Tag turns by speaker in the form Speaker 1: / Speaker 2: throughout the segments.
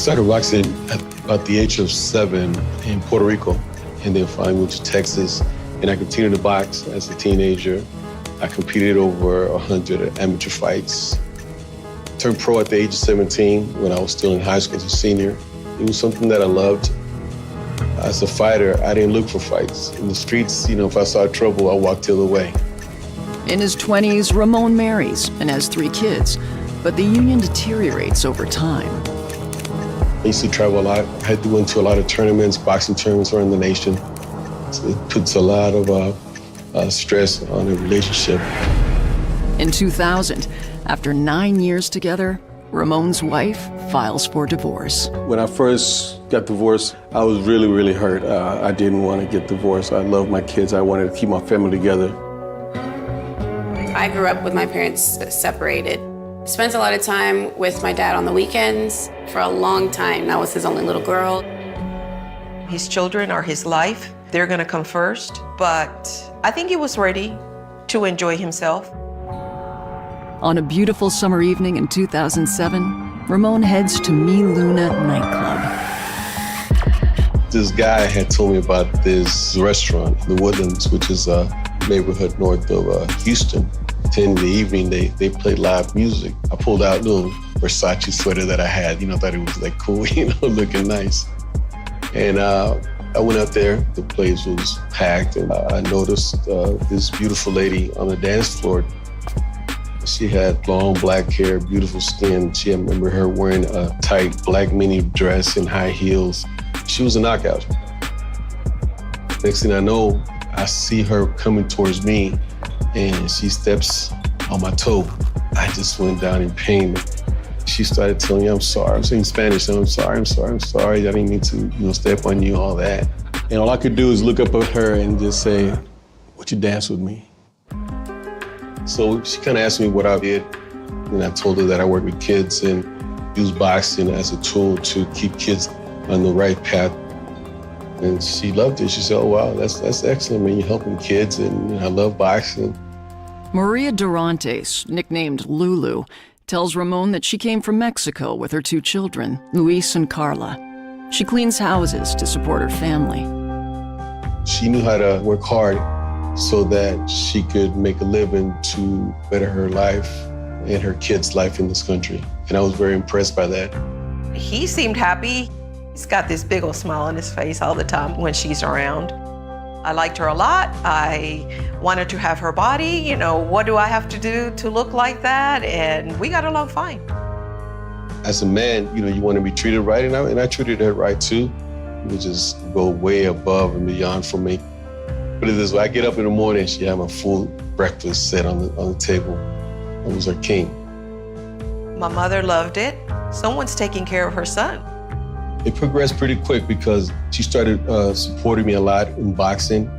Speaker 1: started boxing at about the age of 7 in Puerto Rico, and then finally moved to Texas. And I continued to box as a teenager. I competed over 100 amateur fights. Turned pro at the age of 17 when I was still in high school as a senior. It was something that I loved. As a fighter, I didn't look for fights. In the streets, if I saw trouble, I walked the other way.
Speaker 2: In his 20s, Ramon marries and has 3 kids, but the union deteriorates over time.
Speaker 1: I used to travel a lot. I had to go into a lot of tournaments, boxing tournaments around the nation. So it puts a lot of stress on a relationship.
Speaker 2: In 2000, after 9 years together, Ramon's wife files for divorce.
Speaker 1: When I first got divorced, I was really, really hurt. I didn't want to get divorced. I loved my kids. I wanted to keep my family together.
Speaker 3: I grew up with my parents separated. Spent a lot of time with my dad on the weekends for a long time. I was his only little girl.
Speaker 4: His children are his life. They're gonna come first. But I think he was ready to enjoy himself.
Speaker 2: On a beautiful summer evening in 2007, Ramon heads to Mi Luna nightclub.
Speaker 1: This guy had told me about this restaurant, The Woodlands, which is a neighborhood north of Houston. 10 in the evening, they played live music. I pulled out a little Versace sweater that I had, thought it was like cool, looking nice. And I went out there, the place was packed, and I noticed this beautiful lady on the dance floor. She had long black hair, beautiful skin. I remember her wearing a tight black mini dress and high heels. She was a knockout. Next thing I know, I see her coming towards me, and she steps on my toe. I just went down in pain. She started telling me, I'm sorry. I'm saying Spanish, I'm sorry. I didn't mean to, step on you, all that. And all I could do is look up at her and just say, would you dance with me? So she kind of asked me what I did. And I told her that I work with kids and use boxing as a tool to keep kids on the right path. And she loved it. She said, oh, wow, that's excellent, man. You're helping kids, and I love boxing.
Speaker 2: Maria Durantes, nicknamed Lulu, tells Ramon that she came from Mexico with her 2 children, Luis and Carla. She cleans houses to support her family.
Speaker 1: She knew how to work hard so that she could make a living to better her life and her kids' life in this country. And I was very impressed by that.
Speaker 4: He seemed happy. He's got this big old smile on his face all the time when she's around. I liked her a lot. I wanted to have her body. What do I have to do to look like that? And we got along fine.
Speaker 1: As a man, you want to be treated right, and I treated her right too. It would just go way above and beyond for me. Put it this way, I get up in the morning, she had my full breakfast set on the table. I was her king.
Speaker 4: My mother loved it. Someone's taking care of her son.
Speaker 1: It progressed pretty quick because she started supporting me a lot in boxing.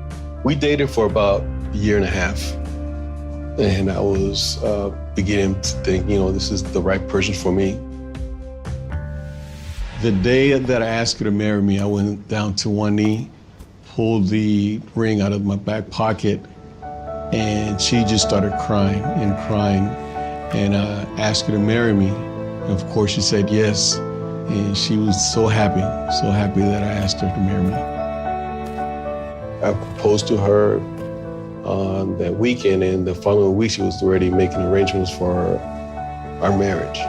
Speaker 1: We dated for about a year and a half. And I was beginning to think, this is the right person for me. The day that I asked her to marry me, I went down to one knee, pulled the ring out of my back pocket, and she just started crying. And I asked her to marry me. And of course, she said yes. And she was so happy that I asked her to marry me. I proposed to her on that weekend, and the following week she was already making arrangements for our marriage.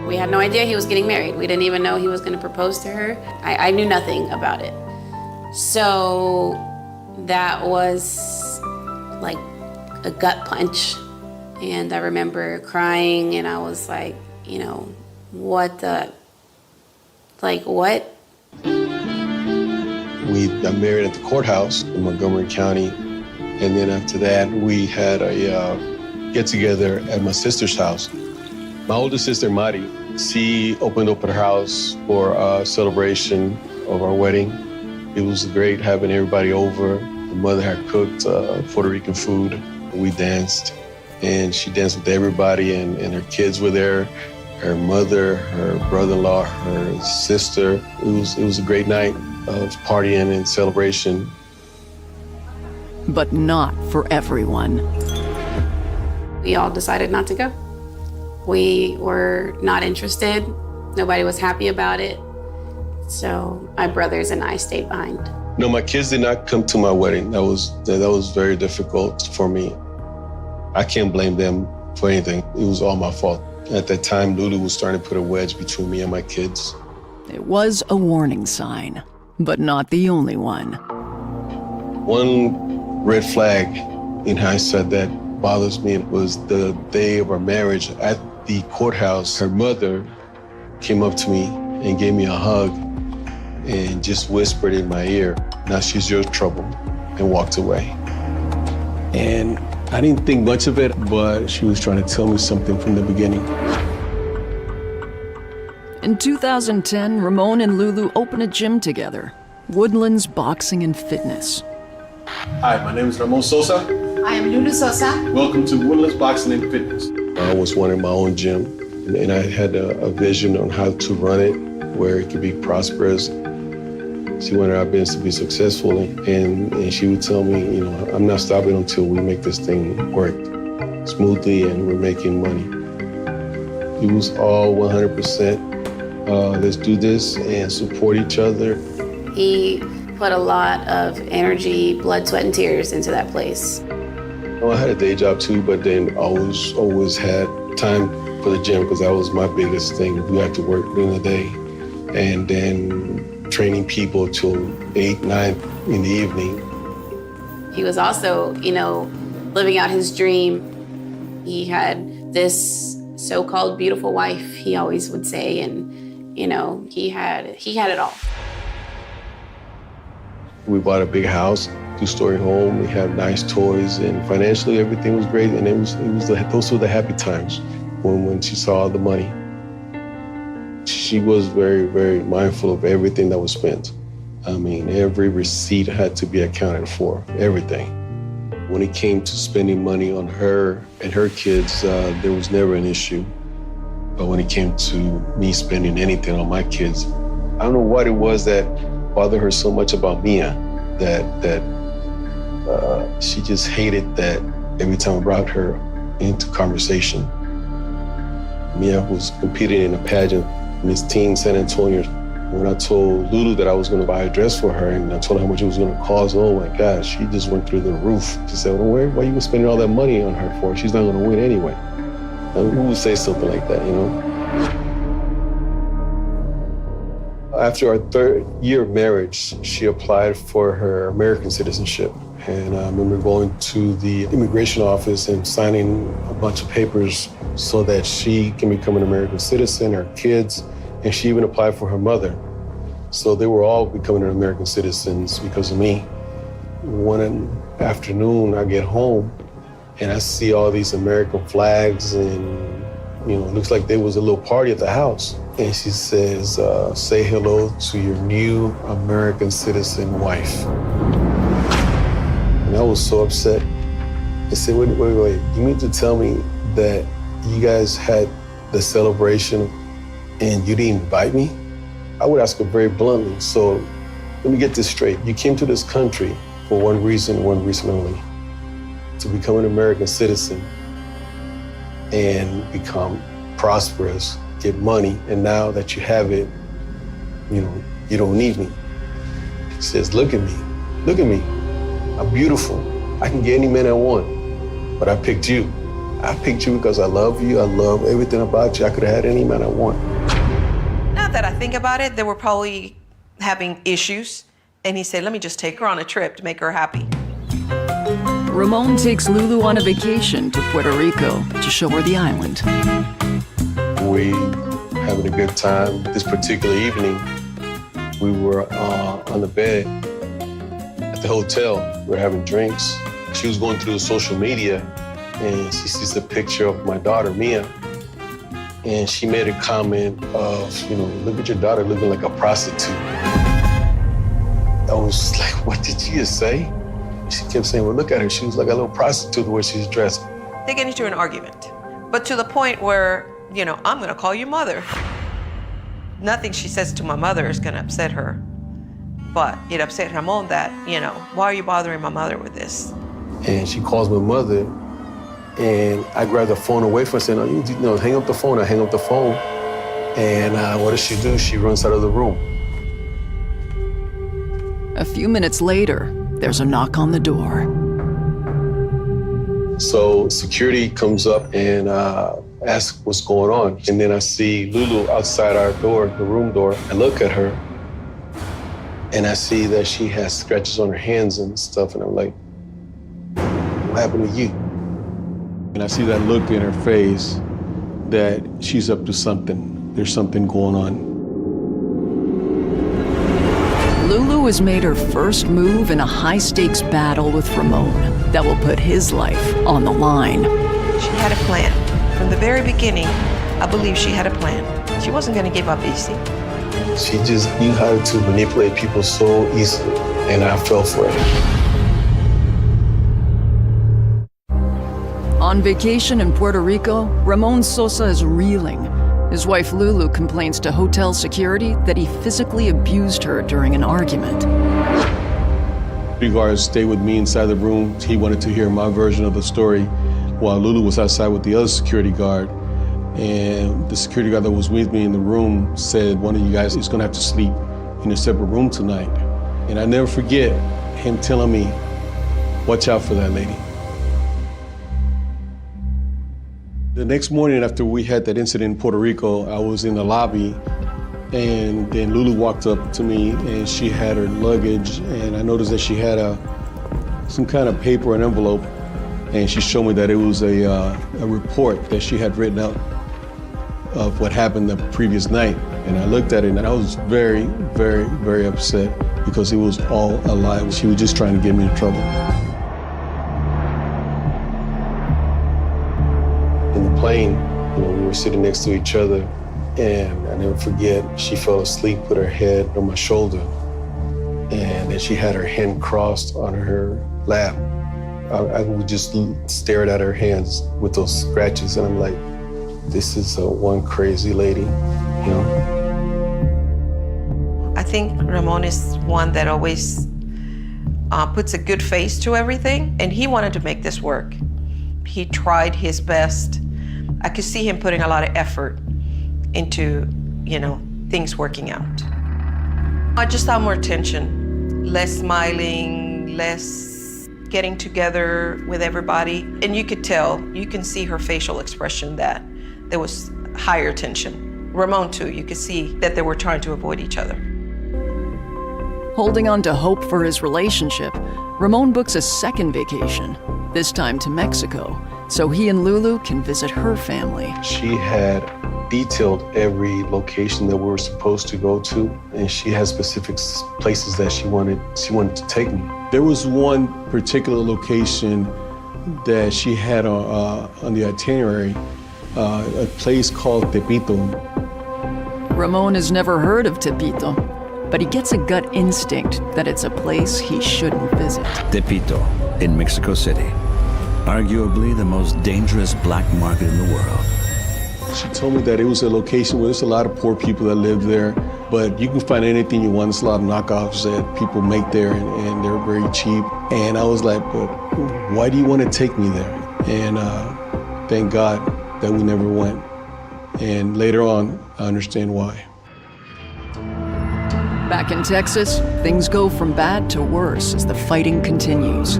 Speaker 3: We had no idea he was getting married. We didn't even know he was going to propose to her. I knew nothing about it. So that was like a gut punch. And I remember crying, and I was like, what?
Speaker 1: We got married at the courthouse in Montgomery County. And then after that, we had a get-together at my sister's house. My older sister, Mari, she opened up her house for a celebration of our wedding. It was great having everybody over. The mother had cooked Puerto Rican food. We danced, and she danced with everybody, and her kids were there. Her mother, her brother-in-law, her sister. It was a great night of partying and celebration.
Speaker 2: But not for everyone.
Speaker 3: We all decided not to go. We were not interested. Nobody was happy about it. So my brothers and I stayed behind.
Speaker 1: No, my kids did not come to my wedding. That was very difficult for me. I can't blame them for anything. It was all my fault. At that time, Lulu was starting to put a wedge between me and my kids.
Speaker 2: It was a warning sign, but not the only one.
Speaker 1: One red flag in hindsight that bothers me was the day of our marriage at the courthouse. Her mother came up to me and gave me a hug and just whispered in my ear, "Now she's your trouble," and walked away. And I didn't think much of it, but she was trying to tell me something from the beginning.
Speaker 2: In 2010, Ramon and Lulu opened a gym together, Woodlands Boxing and Fitness.
Speaker 5: Hi, my name is Ramon Sosa.
Speaker 6: I am Lulu Sosa.
Speaker 5: Welcome to Woodlands Boxing and Fitness.
Speaker 1: I was wanting my own gym, and I had a vision on how to run it, where it could be prosperous. She wanted our business to be successful, and she would tell me, you know, I'm not stopping until we make this thing work smoothly and we're making money. It was all 100%. Let's do this and support each other.
Speaker 3: He put a lot of energy, blood, sweat, and tears into that place.
Speaker 1: I had a day job too, but then always had time for the gym because that was my biggest thing. We had to work during the day, and then training people till 8, 9 in the evening.
Speaker 3: He was also, living out his dream. He had this so-called beautiful wife, he always would say, and, he had it all.
Speaker 1: We bought a big house, 2-story home. We had nice toys, and financially everything was great. And those were the happy times when she saw all the money. She was very, very mindful of everything that was spent. I mean, every receipt had to be accounted for, everything. When it came to spending money on her and her kids, there was never an issue. But when it came to me spending anything on my kids, I don't know what it was that bothered her so much about Mia, that she just hated that every time I brought her into conversation. Mia was competing in a pageant, Miss Teen San Antonio. When I told Lulu that I was going to buy a dress for her and I told her how much it was going to cost, oh my gosh, she just went through the roof. She said, well, why are you spending all that money on her for? She's not going to win anyway. Who would say something like that, After our 3rd year of marriage, she applied for her American citizenship. And I remember going to the immigration office and signing a bunch of papers so that she can become an American citizen, her kids, and she even applied for her mother. So they were all becoming American citizens because of me. One afternoon, I get home and I see all these American flags and, it looks like there was a little party at the house. And she says, say hello to your new American citizen wife. And I was so upset. I said, wait, you mean to tell me that you guys had the celebration and you didn't invite me? I would ask her very bluntly. So let me get this straight. You came to this country for one reason only, to become an American citizen and become prosperous, get money, and now that you have it, you don't need me. She says, look at me. I'm beautiful. I can get any man I want, but I picked you. I picked you because I love you. I love everything about you. I could have had any man I want.
Speaker 4: Now that I think about it, they were probably having issues. And he said, let me just take her on a trip to make her happy.
Speaker 2: Ramon takes Lulu on a vacation to Puerto Rico to show her the island.
Speaker 1: We having a good time. This particular evening, we were on the bed at the hotel. We were having drinks. She was going through social media and she sees a picture of my daughter, Mia. And she made a comment of, look at your daughter looking like a prostitute. I was like, what did she just say? She kept saying, well, look at her. She was like a little prostitute the way she's dressed.
Speaker 4: They get into an argument, but to the point where, I'm going to call you mother. Nothing she says to my mother is going to upset her. But it upset Ramon that, why are you bothering my mother with this?
Speaker 1: And she calls my mother, and I grabbed the phone away from her, saying, no, hang up the phone. I hang up the phone. And what does she do? She runs out of the room.
Speaker 2: A few minutes later, there's a knock on the door.
Speaker 1: So security comes up and asks what's going on. And then I see Lulu outside our door, the room door. I look at her and I see that she has scratches on her hands and stuff. And I'm like, what happened to you?
Speaker 5: And I see that look in her face that she's up to something. There's something going on.
Speaker 2: Lulu has made her first move in a high-stakes battle with Ramon that will put his life on the line.
Speaker 4: She had a plan. From the very beginning, I believe she had a plan. She wasn't going to give up easy.
Speaker 1: She just knew how to manipulate people so easily, and I fell for it.
Speaker 2: On vacation in Puerto Rico, Ramon Sosa is reeling. His wife Lulu complains to hotel security that he physically abused her during an argument.
Speaker 5: Security guards stayed with me inside the room. He wanted to hear my version of the story while Lulu was outside with the other security guard. And the security guard that was with me in the room said, one of you guys is gonna have to sleep in a separate room tonight. And I never forget him telling me, watch out for that lady. The next morning after we had that incident in Puerto Rico, I was in the lobby and then Lulu walked up to me and she had her luggage and I noticed that she had some kind of paper, an envelope, and she showed me that it was a report that she had written out of what happened the previous night. And I looked at it and I was very, very, very upset because it was all a lie. She was just trying to get me in trouble.
Speaker 1: Plane, we were sitting next to each other, and I never forget, she fell asleep, put her head on my shoulder, and then she had her hand crossed on her lap. I would just stare at her hands with those scratches, and I'm like, this is one crazy lady,
Speaker 4: I think Ramon is one that always puts a good face to everything, and he wanted to make this work. He tried his best. I could see him putting a lot of effort into, things working out. I just saw more tension, less smiling, less getting together with everybody. And you could tell, you can see her facial expression that there was higher tension. Ramon too, you could see that they were trying to avoid each other.
Speaker 2: Holding on to hope for his relationship, Ramon books a second vacation, this time to Mexico, so he and Lulu can visit her family.
Speaker 1: She had detailed every location that we were supposed to go to, and she had specific places that she wanted to take me.
Speaker 5: There was one particular location that she had on the itinerary, a place called Tepito.
Speaker 2: Ramon has never heard of Tepito, but he gets a gut instinct that it's a place he shouldn't visit.
Speaker 7: Tepito, in Mexico City. Arguably the most dangerous black market in the world.
Speaker 5: She told me that it was a location where there's a lot of poor people that live there, but you can find anything you want. There's a lot of knockoffs that people make there, and they're very cheap. And I was like, but why do you want to take me there? And thank God that we never went. And later on, I understand why.
Speaker 2: Back in Texas, things go from bad to worse as the fighting continues.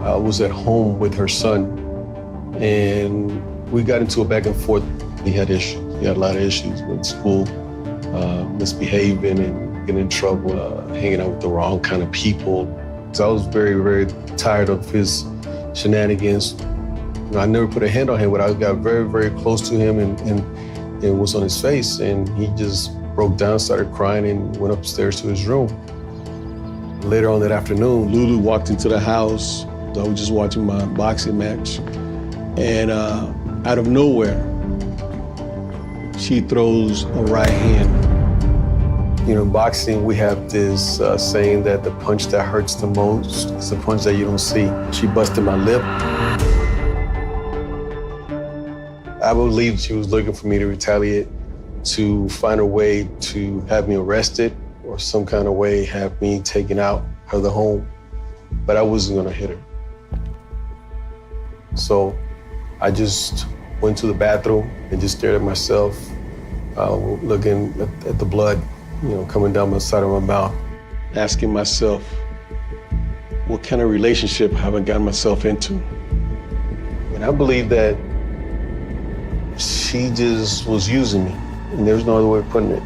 Speaker 1: I was at home with her son, and we got into a back and forth. He had issues. He had a lot of issues with school, misbehaving and getting in trouble, hanging out with the wrong kind of people. So I was very, very tired of his shenanigans. I never put a hand on him, but I got very, very close to him, and it was on his face, and he just broke down, started crying, and went upstairs to his room. Later on that afternoon,
Speaker 5: Lulu walked into the house. I was just watching my boxing match, and out of nowhere, she throws a right hand.
Speaker 1: In boxing, we have this saying that the punch that hurts the most is the punch that you don't see. She busted my lip. I believe she was looking for me to retaliate, to find a way to have me arrested or some kind of way have me taken out of the home, but I wasn't gonna hit her. So I just went to the bathroom and just stared at myself, looking at the blood, coming down the side of my mouth.
Speaker 5: Asking myself, what kind of relationship have I gotten myself into?
Speaker 1: And I believe that she just was using me, and there's no other way of putting it.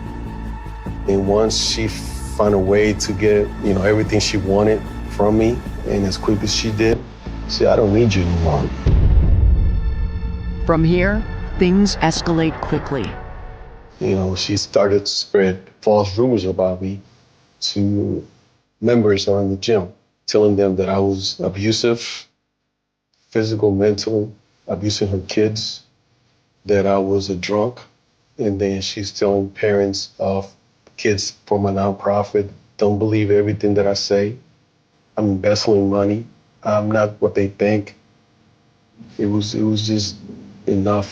Speaker 1: And once she found a way to get, everything she wanted from me, and as quick as she did, she said, I don't need you anymore.
Speaker 2: From here, things escalate quickly.
Speaker 1: She started to spread false rumors about me to members around the gym, telling them that I was abusive, physical, mental, abusing her kids, that I was a drunk. And then she's telling parents of kids for my nonprofit, don't believe everything that I say. I'm embezzling money. I'm not what they think. It was just enough,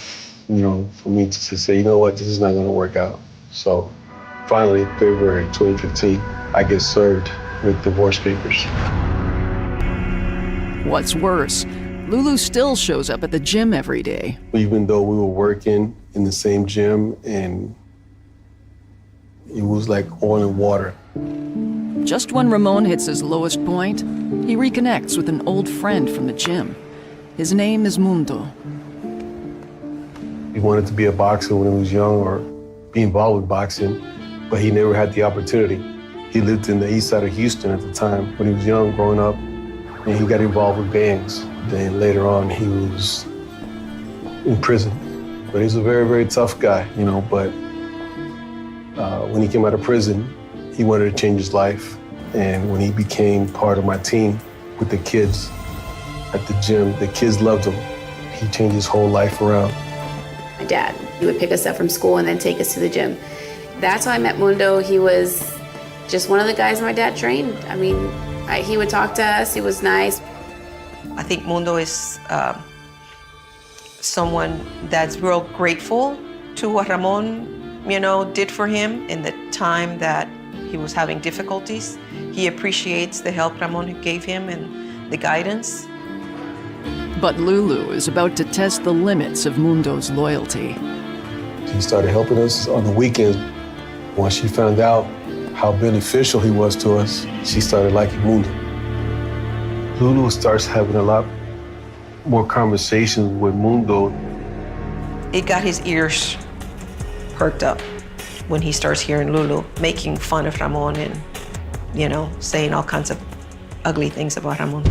Speaker 1: for me to say, you know what, this is not gonna work out. So finally, February 2015, I get served with divorce papers.
Speaker 2: What's worse, Lulu still shows up at the gym every day.
Speaker 1: Even though we were working in the same gym, and it was like oil and water.
Speaker 2: Just when Ramon hits his lowest point, he reconnects with an old friend from the gym. His name is Mundo.
Speaker 1: He wanted to be a boxer when he was young or be involved with boxing, but he never had the opportunity. He lived in the east side of Houston at the time when he was young, growing up, and he got involved with gangs. Then later on, he was in prison. But he's a very, very tough guy, but when he came out of prison, he wanted to change his life. And when he became part of my team with the kids at the gym, the kids loved him. He changed his whole life around.
Speaker 3: My dad, he would pick us up from school and then take us to the gym. That's how I met Mundo. He was just one of the guys my dad trained. I mean, he would talk to us, he was nice.
Speaker 4: I think Mundo is someone that's real grateful to what Ramon, did for him in the time that he was having difficulties. He appreciates the help Ramon gave him and the guidance.
Speaker 2: But Lulu is about to test the limits of Mundo's loyalty.
Speaker 1: He started helping us on the weekends. Once she found out how beneficial he was to us, she started liking Mundo. Lulu starts having a lot more conversations with Mundo.
Speaker 4: It got his ears perked up when he starts hearing Lulu making fun of Ramon and, saying all kinds of ugly things about Ramon.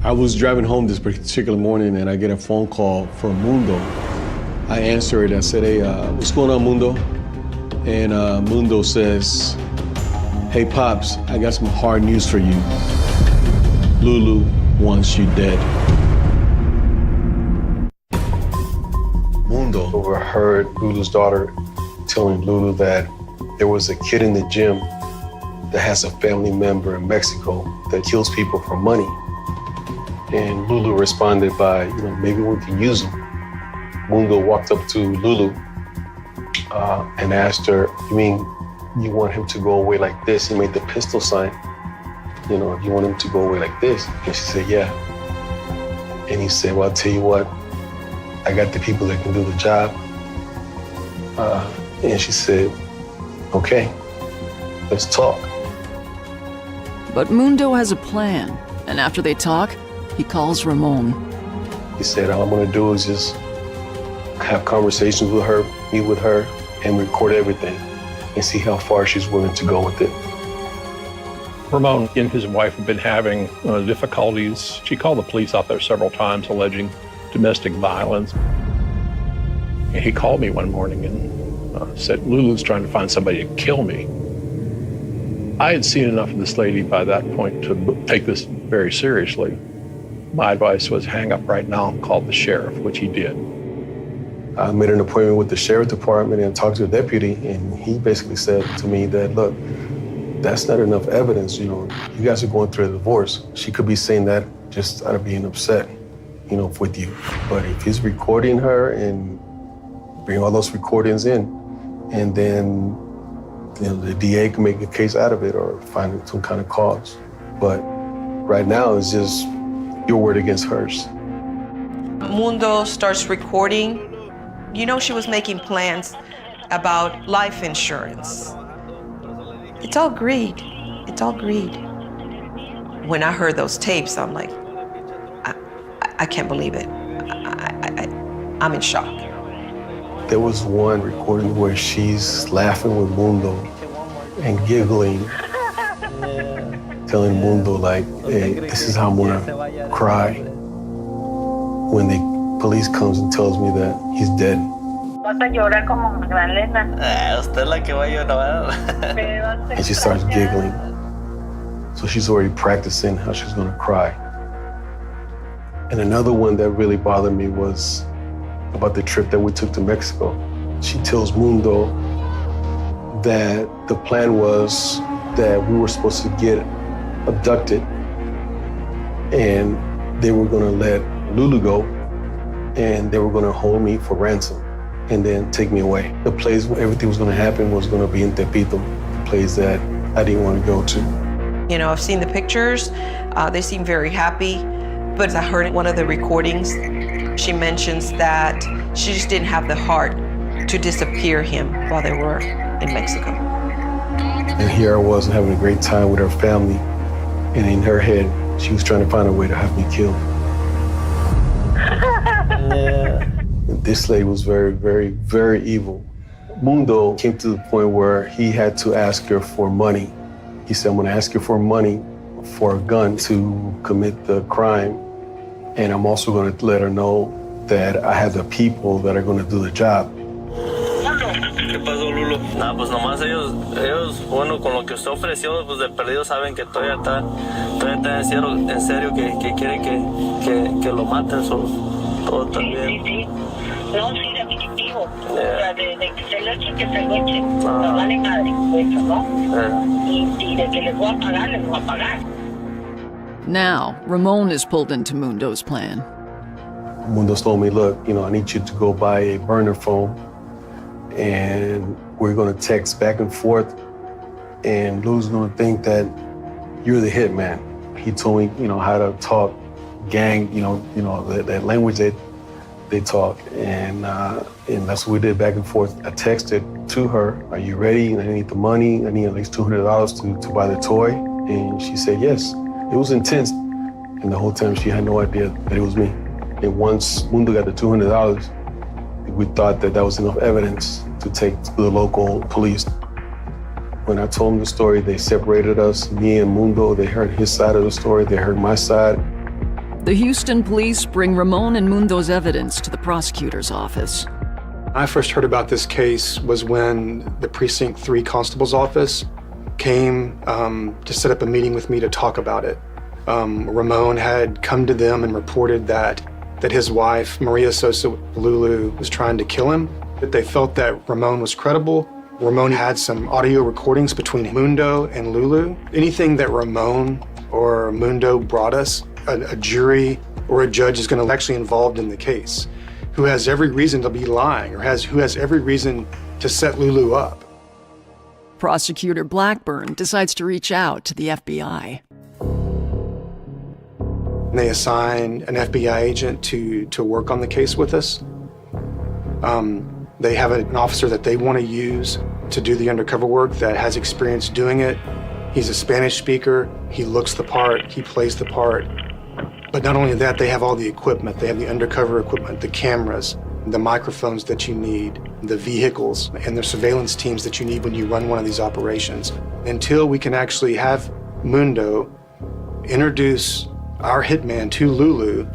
Speaker 5: I was driving home this particular morning and I get a phone call from Mundo. I answer it, I said, hey, what's going on, Mundo? And Mundo says, hey, Pops, I got some hard news for you. Lulu wants you dead.
Speaker 1: Mundo overheard Lulu's daughter telling Lulu that there was a kid in the gym that has a family member in Mexico that kills people for money. And Lulu responded by, maybe we can use him. Mundo walked up to Lulu and asked her, you mean you want him to go away like this? He made the pistol sign. You want him to go away like this? And she said, yeah. And he said, well, I'll tell you what, I got the people that can do the job. And she said, okay, let's talk.
Speaker 2: But Mundo has a plan, and after they talk, he calls Ramon.
Speaker 1: He said, all I'm gonna do is just have conversations with her, meet with her, and record everything and see how far she's willing to go with it.
Speaker 8: Ramon and his wife have been having difficulties. She called the police out there several times alleging domestic violence. And he called me one morning and said, Lulu's trying to find somebody to kill me. I had seen enough of this lady by that point to take this very seriously. My advice was hang up right now and call the sheriff, which he did.
Speaker 1: I made an appointment with the sheriff department and talked to the deputy, and he basically said to me that, look, that's not enough evidence. You guys are going through a divorce. She could be saying that just out of being upset, with you. But if he's recording her and bring all those recordings in, and then the DA can make a case out of it or find some kind of cause. But right now it's just your word against hers.
Speaker 4: Mundo starts recording. You know, she was making plans about life insurance. It's all greed. It's all greed. When I heard those tapes, I'm like, I can't believe it. I'm in shock.
Speaker 1: There was one recording where she's laughing with Mundo and giggling, telling Mundo, like, hey, this is how I'm gonna cry when the police comes and tells me that he's dead. And she starts giggling. So she's already practicing how she's gonna cry. And another one that really bothered me was about the trip that we took to Mexico. She tells Mundo that the plan was that we were supposed to get abducted and they were gonna let Lulu go and they were gonna hold me for ransom and then take me away. The place where everything was gonna happen was gonna be in Tepito, the place that I didn't want to go to.
Speaker 4: You know, I've seen the pictures. They seem very happy. But I heard in one of the recordings, she mentions that she just didn't have the heart to disappear him while they were in Mexico.
Speaker 1: And here I was having a great time with her family. And in her head, she was trying to find a way to have me killed. This lady was very, very, very evil. Mundo came to the point where he had to ask her for money. He said, I'm gonna ask you for money for a gun to commit the crime. And I'm also gonna let her know that I have the people that are gonna do the job.
Speaker 9: ¿Qué pasó, Lulu? Nada, pues nomás ellos, bueno, con lo que usted ofreció, pues de perdido saben que todavía está en serio que quiere que lo maten, todo también.
Speaker 10: Sí. No, sí, definitivo. O sea, de que se lo echen, que se lo echen. No vale madre, eso, ¿no? Y de que les voy a pagar.
Speaker 2: Now, Ramon is pulled into Mundo's plan.
Speaker 1: Mundo told me, look, you know, I need you to go buy a burner phone and we're gonna text back and forth and Lou's gonna think that you're the hitman. He told me, you know, how to talk gang, you know, that language that they talk. And that's what we did back and forth. I texted to her, are you ready? I need the money. I need at least $200 to buy the toy. And she said yes. It was intense. And the whole time she had no idea that it was me. And once Mundo got the $200, we thought that was enough evidence to take to the local police. When I told them the story, they separated us, me and Mundo. They heard his side of the story, they heard my side.
Speaker 2: The Houston police bring Ramon and Mundo's evidence to the prosecutor's office.
Speaker 11: I first heard about this case was when the Precinct 3 Constable's office came to set up a meeting with me to talk about it. Ramon had come to them and reported that his wife, Maria Sosa Lulu, was trying to kill him, that they felt that Ramon was credible. Ramon had some audio recordings between Mundo and Lulu. Anything that Ramon or Mundo brought us, a jury or a judge is going to actually involved in the case, who has every reason to be lying or who has every reason to set Lulu up.
Speaker 2: Prosecutor Blackburn decides to reach out to the FBI.
Speaker 11: They assign an FBI agent to work on the case with us. They have an officer that they want to use to do the undercover work that has experience doing it. He's a Spanish speaker, he looks the part, he plays the part. But not only that, they have all the equipment. They have the undercover equipment, the cameras, the microphones that you need, the vehicles, and the surveillance teams that you need when you run one of these operations. Until we can actually have Mundo introduce our hitman to Lulu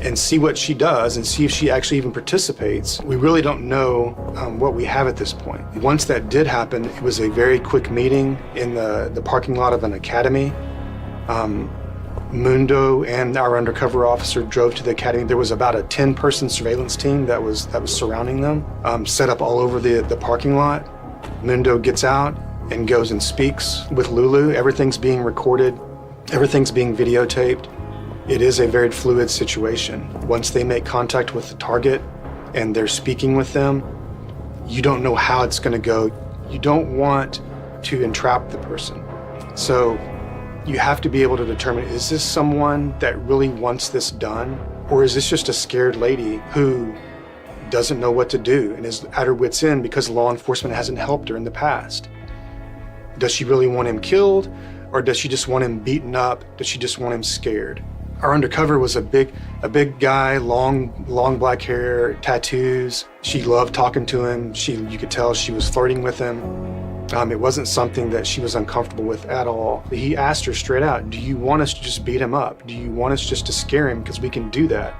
Speaker 11: and see what she does and see if she actually even participates, we really don't know what we have at this point. Once that did happen, it was a very quick meeting in the parking lot of an academy. Mundo and our undercover officer drove to the academy. There was about a 10-person surveillance team that was surrounding them, set up all over the parking lot. Mundo gets out and goes and speaks with Lulu. Everything's being recorded. Everything's being videotaped. It is a very fluid situation. Once they make contact with the target and they're speaking with them, you don't know how it's going to go. You don't want to entrap the person. So you have to be able to determine, is this someone that really wants this done? Or is this just a scared lady who doesn't know what to do and is at her wit's end because law enforcement hasn't helped her in the past? Does she really want him killed, or does she just want him beaten up? Does she just want him scared? Our undercover was a big guy, long black hair, tattoos. She loved talking to him. You could tell she was flirting with him. It wasn't something that she was uncomfortable with at all. He asked her straight out, do you want us to just beat him up? Do you want us just to scare him? Because we can do that.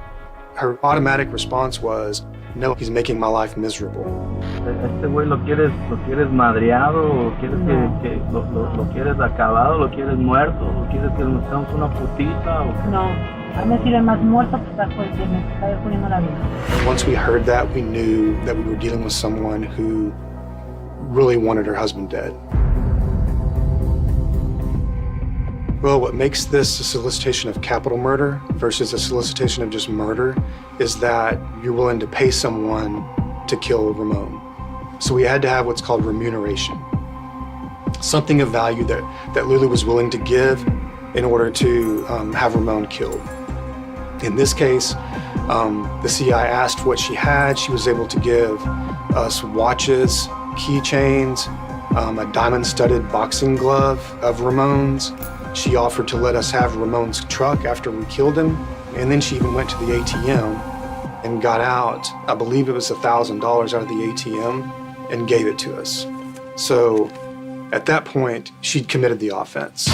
Speaker 11: Her automatic response was, no, he's making my life miserable.
Speaker 9: Este güey lo quieres madreado, o quieres que lo quieres acabado, lo quieres muerto, o quieres que nos hagamos una putiza.
Speaker 10: No, a mí me sirve más muerto que estar poniendo la vida.
Speaker 11: Once we heard that, we knew that we were dealing with someone who really wanted her husband dead. Well, what makes this a solicitation of capital murder versus a solicitation of just murder is that you're willing to pay someone to kill Ramon. So we had to have what's called remuneration. Something of value that Lulu was willing to give in order to have Ramon killed. In this case, the CI asked what she had. She was able to give us watches, keychains, a diamond-studded boxing glove of Ramon's. She offered to let us have Ramon's truck after we killed him. And then she even went to the ATM and got out, I believe it was $1,000 out of the ATM, and gave it to us. So at that point, she'd committed the offense.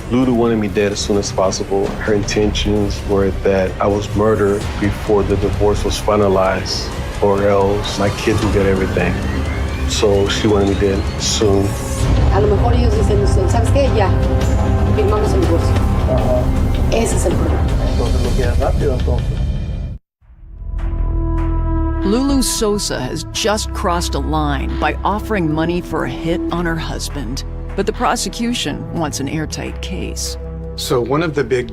Speaker 1: Lulu wanted me dead as soon as possible. Her intentions were that I was murdered before the divorce was finalized, or else my kids would get everything. So she wanted me dead soon.
Speaker 6: A lo mejor ellos dicen, ¿sabes qué? Ya, firmamos el divorcio. Ese es el problema.
Speaker 9: Entonces lo quieres rápido, entonces.
Speaker 2: Lulu Sosa has just crossed a line by offering money for a hit on her husband. But the prosecution wants an airtight case.
Speaker 11: So one of the big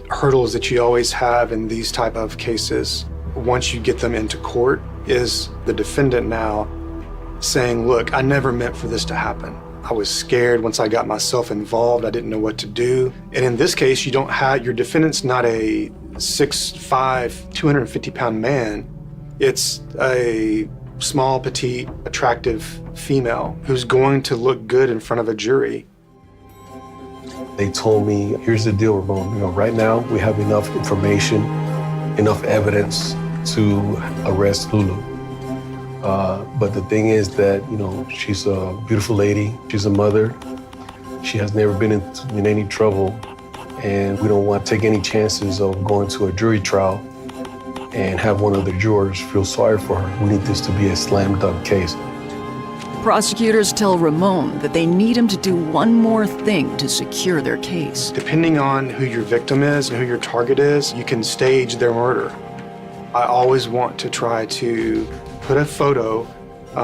Speaker 11: hurdles that you always have in these type of cases, once you get them into court, is the defendant now saying, look, I never meant for this to happen. I was scared once I got myself involved. I didn't know what to do. And in this case, your defendant's not a 6'5", 250-pound man. It's a small, petite, attractive female who's going to look good in front of a jury.
Speaker 1: They told me, here's the deal, Ramon. Right now we have enough information, enough evidence to arrest Lulu. But the thing is that, she's a beautiful lady. She's a mother. She has never been in any trouble. And we don't want to take any chances of going to a jury trial and have one of the jurors feel sorry for her. We need this to be a slam dunk case.
Speaker 2: Prosecutors tell Ramon that they need him to do one more thing to secure their case.
Speaker 11: Depending on who your victim is and who your target is, you can stage their murder. I always want to try to put a photo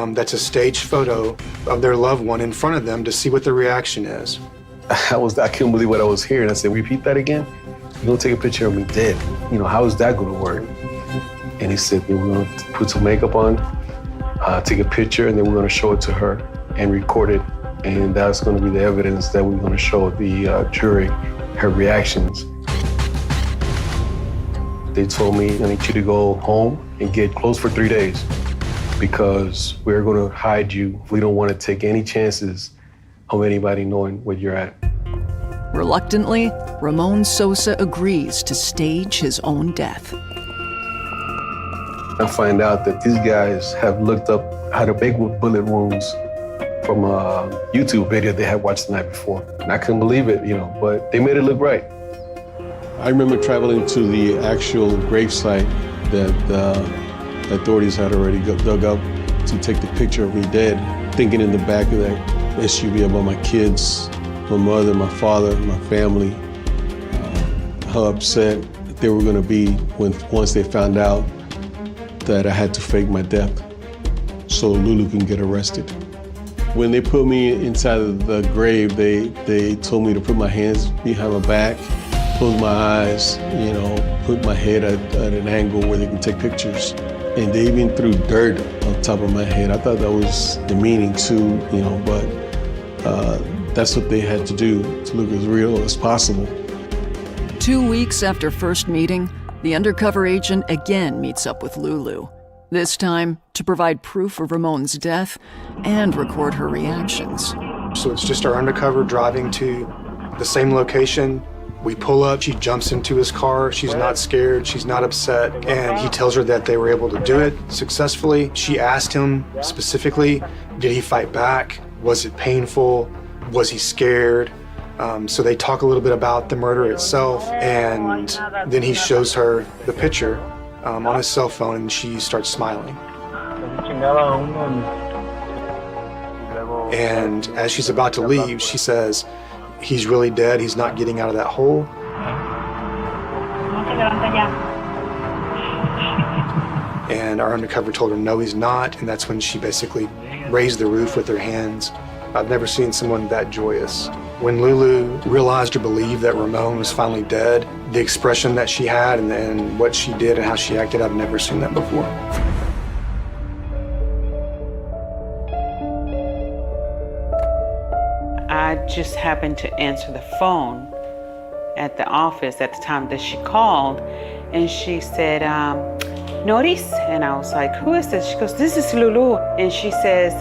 Speaker 11: that's a staged photo of their loved one in front of them to see what the reaction is.
Speaker 1: I couldn't believe what I was hearing. I said, repeat that again? You're gonna take a picture of me dead. How is that gonna work? And he said, we're gonna put some makeup on, take a picture, and then we're gonna show it to her and record it. And that's gonna be the evidence that we're gonna show the jury, her reactions. They told me, I need you to go home and get clothes for 3 days because we're gonna hide you. We don't wanna take any chances of anybody knowing where you're at.
Speaker 2: Reluctantly, Ramon Sosa agrees to stage his own death.
Speaker 1: I find out that these guys have looked up how to make bullet wounds from a YouTube video they had watched the night before. And I couldn't believe it, but they made it look right.
Speaker 5: I remember traveling to the actual gravesite that the authorities had already dug up to take the picture of me dead, thinking in the back of that SUV about my kids, my mother, my father, my family, how upset they were gonna be once they found out that I had to fake my death so Lulu can get arrested. When they put me inside of the grave, they told me to put my hands behind my back, close my eyes, put my head at an angle where they can take pictures. And they even threw dirt on top of my head. I thought that was the meaning too, but That's what they had to do to look as real as possible.
Speaker 2: 2 weeks after first meeting, the undercover agent again meets up with Lulu, this time to provide proof of Ramon's death and record her reactions.
Speaker 11: So it's just our undercover driving to the same location. We pull up, she jumps into his car. She's not scared, she's not upset, and he tells her that they were able to do it successfully. She asked him specifically, did he fight back? Was it painful? Was he scared? So they talk a little bit about the murder itself, and then he shows her the picture on his cell phone, and she starts smiling. And as she's about to leave, she says, he's really dead, he's not getting out of that hole. And our undercover told her, no, he's not, and that's when she basically raised the roof with her hands. I've never seen someone that joyous. When Lulu realized or believed that Ramon was finally dead, the expression that she had and what she did and how she acted, I've never seen that before.
Speaker 12: I just happened to answer the phone at the office at the time that she called, and she said, Notice? And I was like, who is this? She goes, this is Lulu. And she says,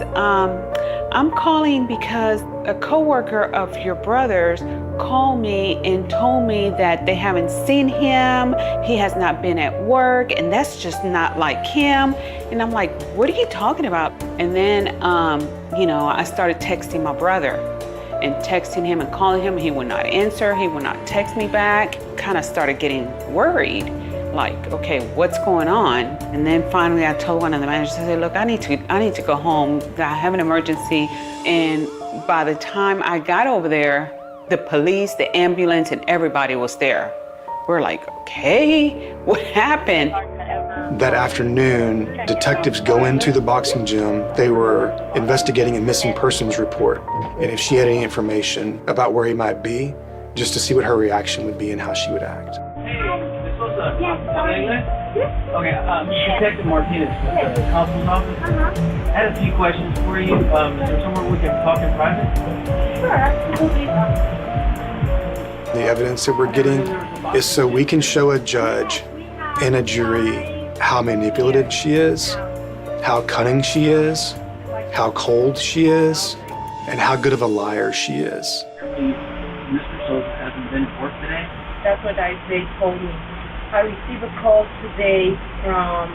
Speaker 12: I'm calling because a coworker of your brother's called me and told me that they haven't seen him. He has not been at work, and that's just not like him. And I'm like, what are you talking about? And then, I started texting my brother and texting him and calling him. He would not answer. He would not text me back. Kind of started getting worried. Like, okay, what's going on? And then finally I told one of the managers, I said, look, I need to go home. I have an emergency. And by the time I got over there, the police, the ambulance, and everybody was there. We're like, okay, what happened?
Speaker 11: That afternoon, detectives go into the boxing gym. They were investigating a missing persons report. And if she had any information about where he might be, just to see what her reaction would be and how she would act.
Speaker 13: Okay, Detective Martinez, the counsel's office. I had a few questions for you. Is there somewhere we can talk in private?
Speaker 10: Sure, absolutely.
Speaker 11: The evidence that we're getting is so we can show a judge and a jury how manipulative she is, how cunning she is, how cold she is, and how good of a liar she is.
Speaker 13: Mr. Sosa hasn't been at work today?
Speaker 10: That's what they told me. I received a call today from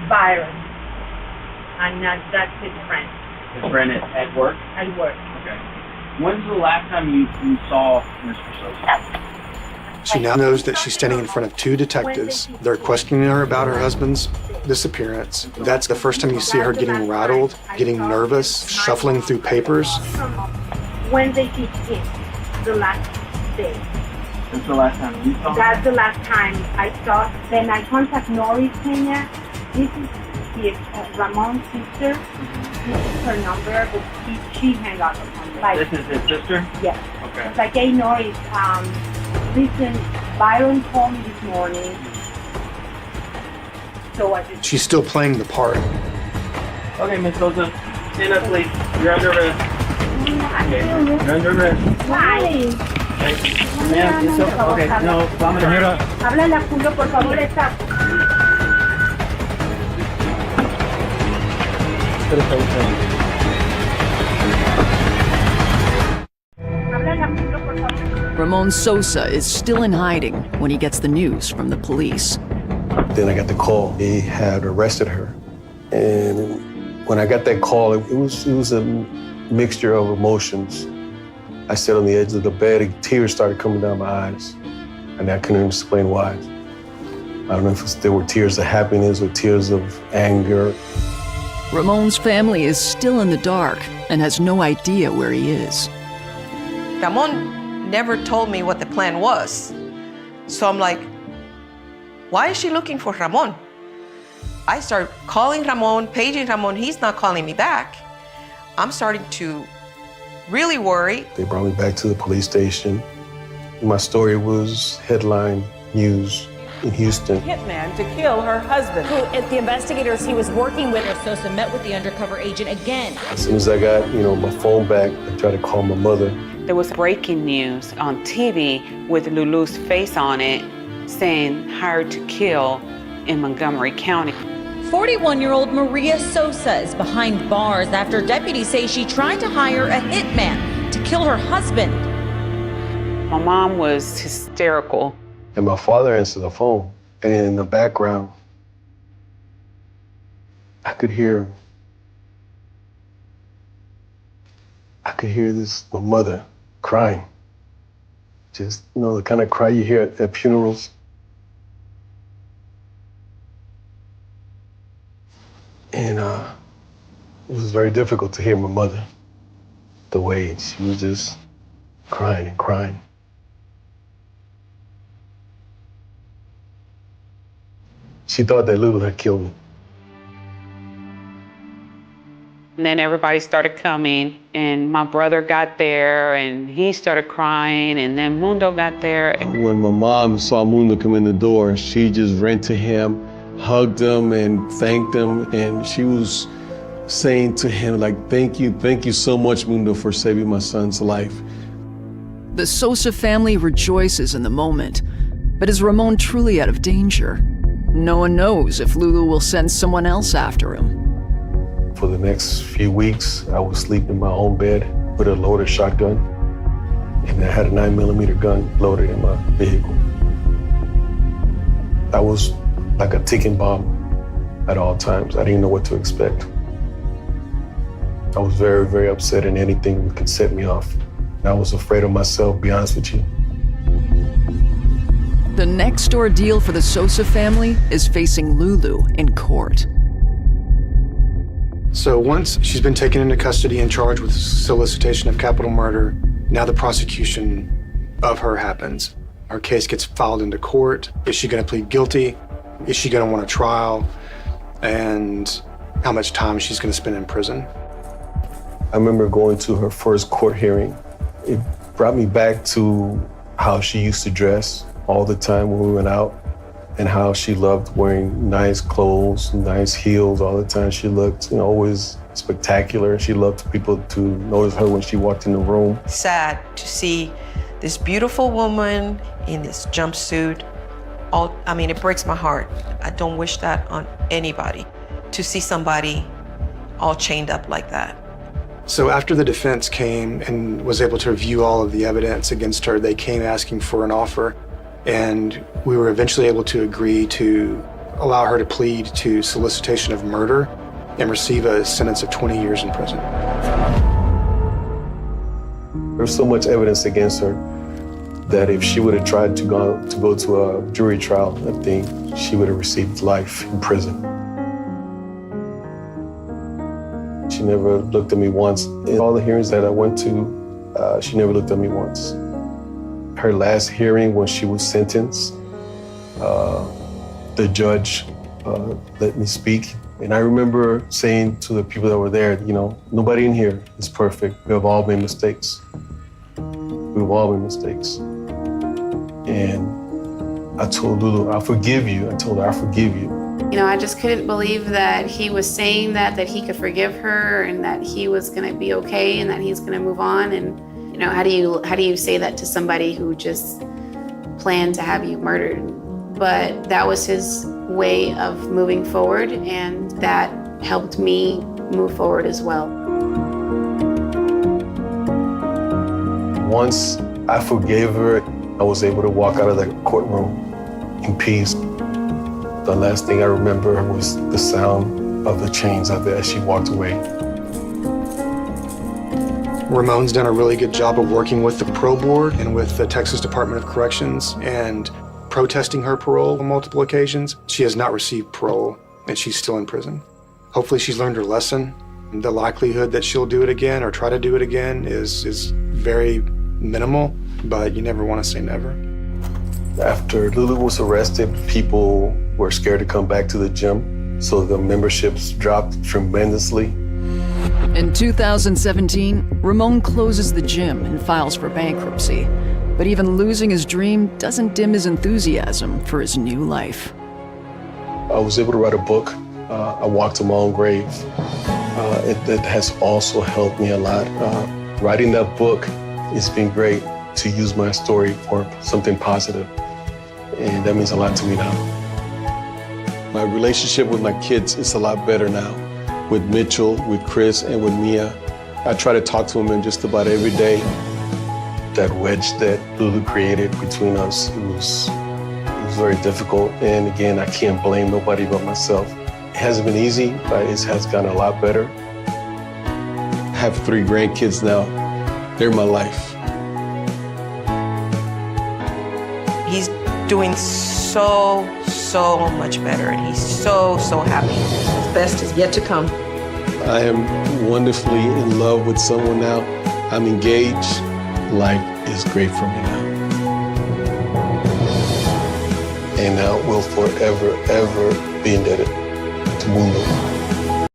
Speaker 10: Byron, and that's his friend.
Speaker 13: His friend at work?
Speaker 10: At work.
Speaker 13: Okay. When's the last time you saw Mr. Sosa?
Speaker 11: She now knows that she's standing in front of two detectives. They're questioning her about her husband's disappearance. That's the first time you see her getting rattled, getting nervous, shuffling through papers.
Speaker 10: Wednesday 15th, the last day.
Speaker 13: That's the last time you saw him?
Speaker 10: That's the last time I saw. Then I contact Norris Kenya. This is Ramon's sister. This is her number, but she hung up on me. Like,
Speaker 13: this is his sister?
Speaker 10: Yes.
Speaker 13: Okay.
Speaker 10: It's like, hey, Norris, listen, Byron called me this morning. So I just...
Speaker 11: She's still playing the part.
Speaker 13: Okay, Miss Sosa, stand up, please. You're under arrest. Okay, you're under arrest.
Speaker 10: Why?
Speaker 13: Ma'am, it's okay. No, vamos a...
Speaker 10: Háblale a Julio, por favor, está...
Speaker 2: Ramon Sosa is still in hiding when he gets the news from the police.
Speaker 1: Then I got the call. They had arrested her. And when I got that call, it was a mixture of emotions. I sat on the edge of the bed, and tears started coming down my eyes. And I couldn't explain why. I don't know if there were tears of happiness or tears of anger.
Speaker 2: Ramon's family is still in the dark and has no idea where he is.
Speaker 4: Ramon never told me what the plan was. So I'm like, why is she looking for Ramon? I start calling Ramon, paging Ramon. He's not calling me back. I'm starting to really worry.
Speaker 1: They brought me back to the police station. My story was headline news. in Houston.
Speaker 12: Hitman to kill her husband.
Speaker 14: The investigators he was working with, Sosa met with the undercover agent again.
Speaker 1: As soon as I got, my phone back, I tried to call my mother.
Speaker 12: There was breaking news on TV with Lulu's face on it saying hired to kill in Montgomery County.
Speaker 14: 41-year-old Maria Sosa is behind bars after deputies say she tried to hire a hitman to kill her husband.
Speaker 12: My mom was hysterical.
Speaker 1: And my father answered the phone. And in the background, I could hear my mother crying. Just, the kind of cry you hear at funerals. And it was very difficult to hear my mother, the way she was just crying and crying. She thought that Lulu had killed me.
Speaker 12: And then everybody started coming, and my brother got there, and he started crying, and then Mundo got there.
Speaker 5: When my mom saw Mundo come in the door, she just ran to him, hugged him, and thanked him, and she was saying to him, thank you so much, Mundo, for saving my son's life.
Speaker 2: The Sosa family rejoices in the moment, but is Ramon truly out of danger? No one knows if Lulu will send someone else after him.
Speaker 1: For the next few weeks, I would sleep in my own bed with a loaded shotgun, and I had a 9mm gun loaded in my vehicle. I was like a ticking bomb at all times. I didn't know what to expect. I was very, very upset, and anything could set me off. I was afraid of myself, to be honest with you.
Speaker 2: The next ordeal for the Sosa family is facing Lulu in court.
Speaker 11: So once she's been taken into custody and charged with solicitation of capital murder, now the prosecution of her happens. Her case gets filed into court. Is she going to plead guilty? Is she going to want a trial? And how much time she's going to spend in prison?
Speaker 1: I remember going to her first court hearing. It brought me back to how she used to dress all the time when we went out, and how she loved wearing nice clothes, nice heels all the time. She looked, always spectacular. She loved people to notice her when she walked in the room.
Speaker 4: Sad to see this beautiful woman in this jumpsuit. It breaks my heart. I don't wish that on anybody, to see somebody all chained up like that.
Speaker 11: So after the defense came and was able to review all of the evidence against her, they came asking for an offer. And we were eventually able to agree to allow her to plead to solicitation of murder and receive a sentence of 20 years in prison.
Speaker 1: There's so much evidence against her that if she would have tried to go to a jury trial, I think she would have received life in prison. She never looked at me once. In all the hearings that I went to, she never looked at me once. Her last hearing, when she was sentenced, the judge let me speak. And I remember saying to the people that were there, nobody in here is perfect. We have all made mistakes. We've all made mistakes. And I told Lulu, I forgive you. I told her, I forgive you.
Speaker 3: I just couldn't believe that he was saying that he could forgive her and that he was gonna be okay and that he's gonna move on. And how do you say that to somebody who just planned to have you murdered? But that was his way of moving forward, and that helped me move forward as well.
Speaker 1: Once I forgave her, I was able to walk out of that courtroom in peace. The last thing I remember was the sound of the chains out there as she walked away.
Speaker 11: Ramon's done a really good job of working with the parole board and with the Texas Department of Corrections and protesting her parole on multiple occasions. She has not received parole, and she's still in prison. Hopefully she's learned her lesson. The likelihood that she'll do it again or try to do it again is very minimal, but you never want to say never.
Speaker 1: After Lulu was arrested, people were scared to come back to the gym, so the memberships dropped tremendously.
Speaker 2: In 2017, Ramon closes the gym and files for bankruptcy. But even losing his dream doesn't dim his enthusiasm for his new life.
Speaker 1: I was able to write a book. I walked to my own grave. It has also helped me a lot. Writing that book, it's been great to use my story for something positive. And that means a lot to me now.
Speaker 5: My relationship with my kids is a lot better now. With Mitchell, with Chris, and with Mia. I try to talk to them just about every day.
Speaker 1: That wedge that Lulu created between us, it was very difficult. And again, I can't blame nobody but myself. It hasn't been easy, but it has gotten a lot better.
Speaker 5: I have 3 grandkids now. They're my life.
Speaker 4: He's doing so much better, and he's so happy. His best is yet to come.
Speaker 5: I am wonderfully in love with someone now. I'm engaged. Life is great for me now.
Speaker 1: And I will forever, ever be indebted to Lulu.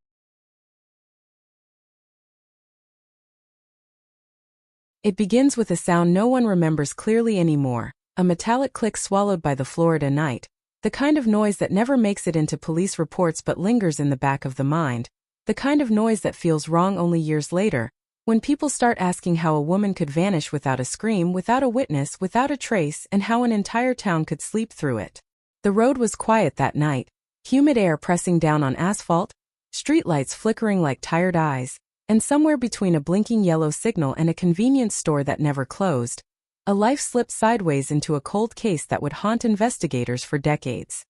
Speaker 15: It begins with a sound no one remembers clearly anymore, a metallic click swallowed by the Florida night, the kind of noise that never makes it into police reports but lingers in the back of the mind, the kind of noise that feels wrong only years later, when people start asking how a woman could vanish without a scream, without a witness, without a trace, and how an entire town could sleep through it. The road was quiet that night, humid air pressing down on asphalt, streetlights flickering like tired eyes, and somewhere between a blinking yellow signal and a convenience store that never closed, a life slipped sideways into a cold case that would haunt investigators for decades.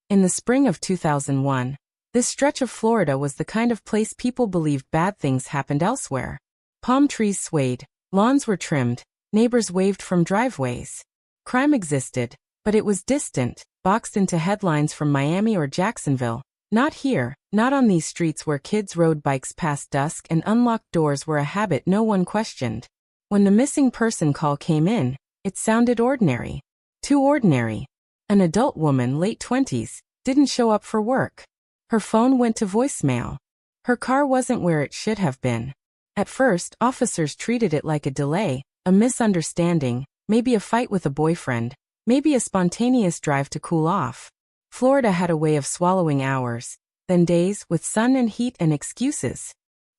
Speaker 15: In the spring of 2001, this stretch of Florida was the kind of place people believed bad things happened elsewhere. Palm trees swayed, lawns were trimmed, neighbors waved from driveways. Crime existed, but it was distant, boxed into headlines from Miami or Jacksonville. Not here, not on these streets where kids rode bikes past dusk and unlocked doors were a habit no one questioned. When the missing person call came in, it sounded ordinary. Too ordinary. An adult woman, late 20s, didn't show up for work. Her phone went to voicemail. Her car wasn't where it should have been. At first, officers treated it like a delay, a misunderstanding, maybe a fight with a boyfriend, maybe a spontaneous drive to cool off. Florida had a way of swallowing hours, then days with sun and heat and excuses.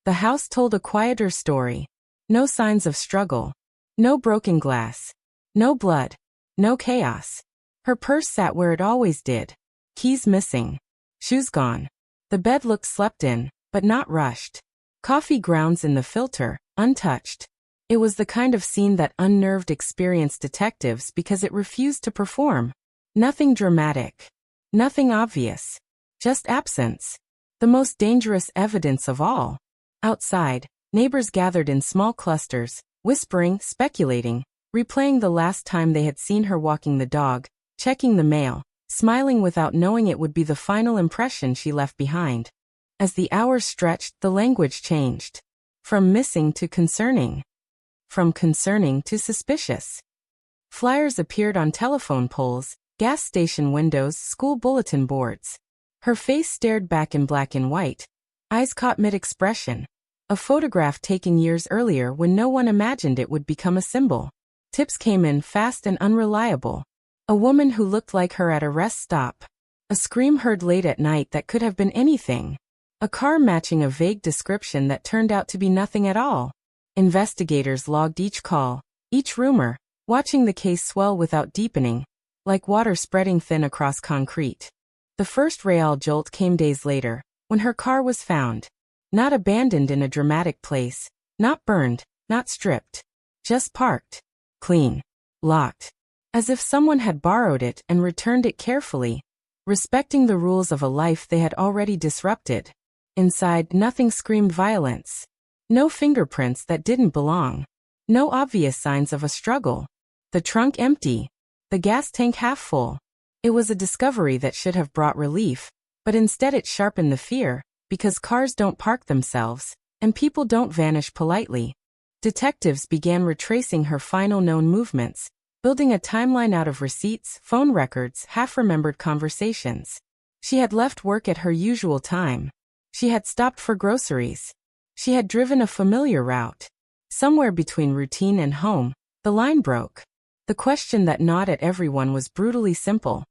Speaker 15: The house told a quieter story. No signs of struggle. No broken glass. No blood. No chaos. Her purse sat where it always did. Keys missing. Shoes gone. The bed looked slept in, but not rushed. Coffee grounds in the filter, untouched. It was the kind of scene that unnerved experienced detectives because it refused to perform. Nothing dramatic. Nothing obvious. Just absence. The most dangerous evidence of all. Outside, neighbors gathered in small clusters, whispering, speculating, replaying the last time they had seen her walking the dog, checking the mail, smiling without knowing it would be the final impression she left behind. As the hours stretched, the language changed. From missing to concerning. From concerning to suspicious. Flyers appeared on telephone poles, gas station windows, school bulletin boards. Her face stared back in black and white. Eyes caught mid-expression. A photograph taken years earlier when no one imagined it would become a symbol. Tips came in fast and unreliable. A woman who looked like her at a rest stop. A scream heard late at night that could have been anything. A car matching a vague description that turned out to be nothing at all. Investigators logged each call, each rumor, watching the case swell without deepening, like water spreading thin across concrete. The first real jolt came days later, when her car was found. Not abandoned in a dramatic place, not burned, not stripped. Just parked. Clean. Locked. As if someone had borrowed it and returned it carefully, respecting the rules of a life they had already disrupted. Inside, nothing screamed violence. No fingerprints that didn't belong. No obvious signs of a struggle. The trunk empty. The gas tank half full. It was a discovery that should have brought relief, but instead it sharpened the fear, because cars don't park themselves, and people don't vanish politely. Detectives began retracing her final known movements, building a timeline out of receipts, phone records, half-remembered conversations. She had left work at her usual time. She had stopped for groceries. She had driven a familiar route. Somewhere between routine and home, the line broke. The question that gnawed at everyone was brutally simple.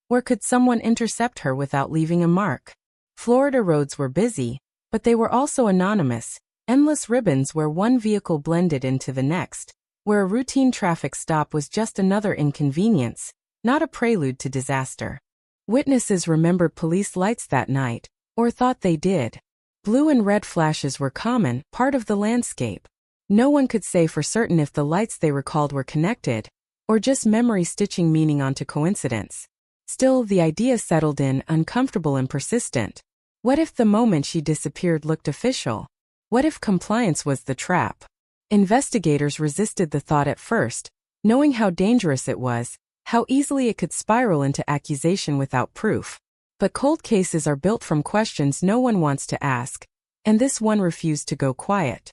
Speaker 15: Where could someone intercept her without leaving a mark? Florida roads were busy, but they were also anonymous, endless ribbons where one vehicle blended into the next, where a routine traffic stop was just another inconvenience, not a prelude to disaster. Witnesses remembered police lights that night, or thought they did. Blue and red flashes were common, part of the landscape. No one could say for certain if the lights they recalled were connected, or just memory stitching meaning onto coincidence. Still, the idea settled in, uncomfortable and persistent. What if the moment she disappeared looked official? What if compliance was the trap? Investigators resisted the thought at first, knowing how dangerous it was, how easily it could spiral into accusation without proof. But cold cases are built from questions no one wants to ask, and this one refused to go quiet.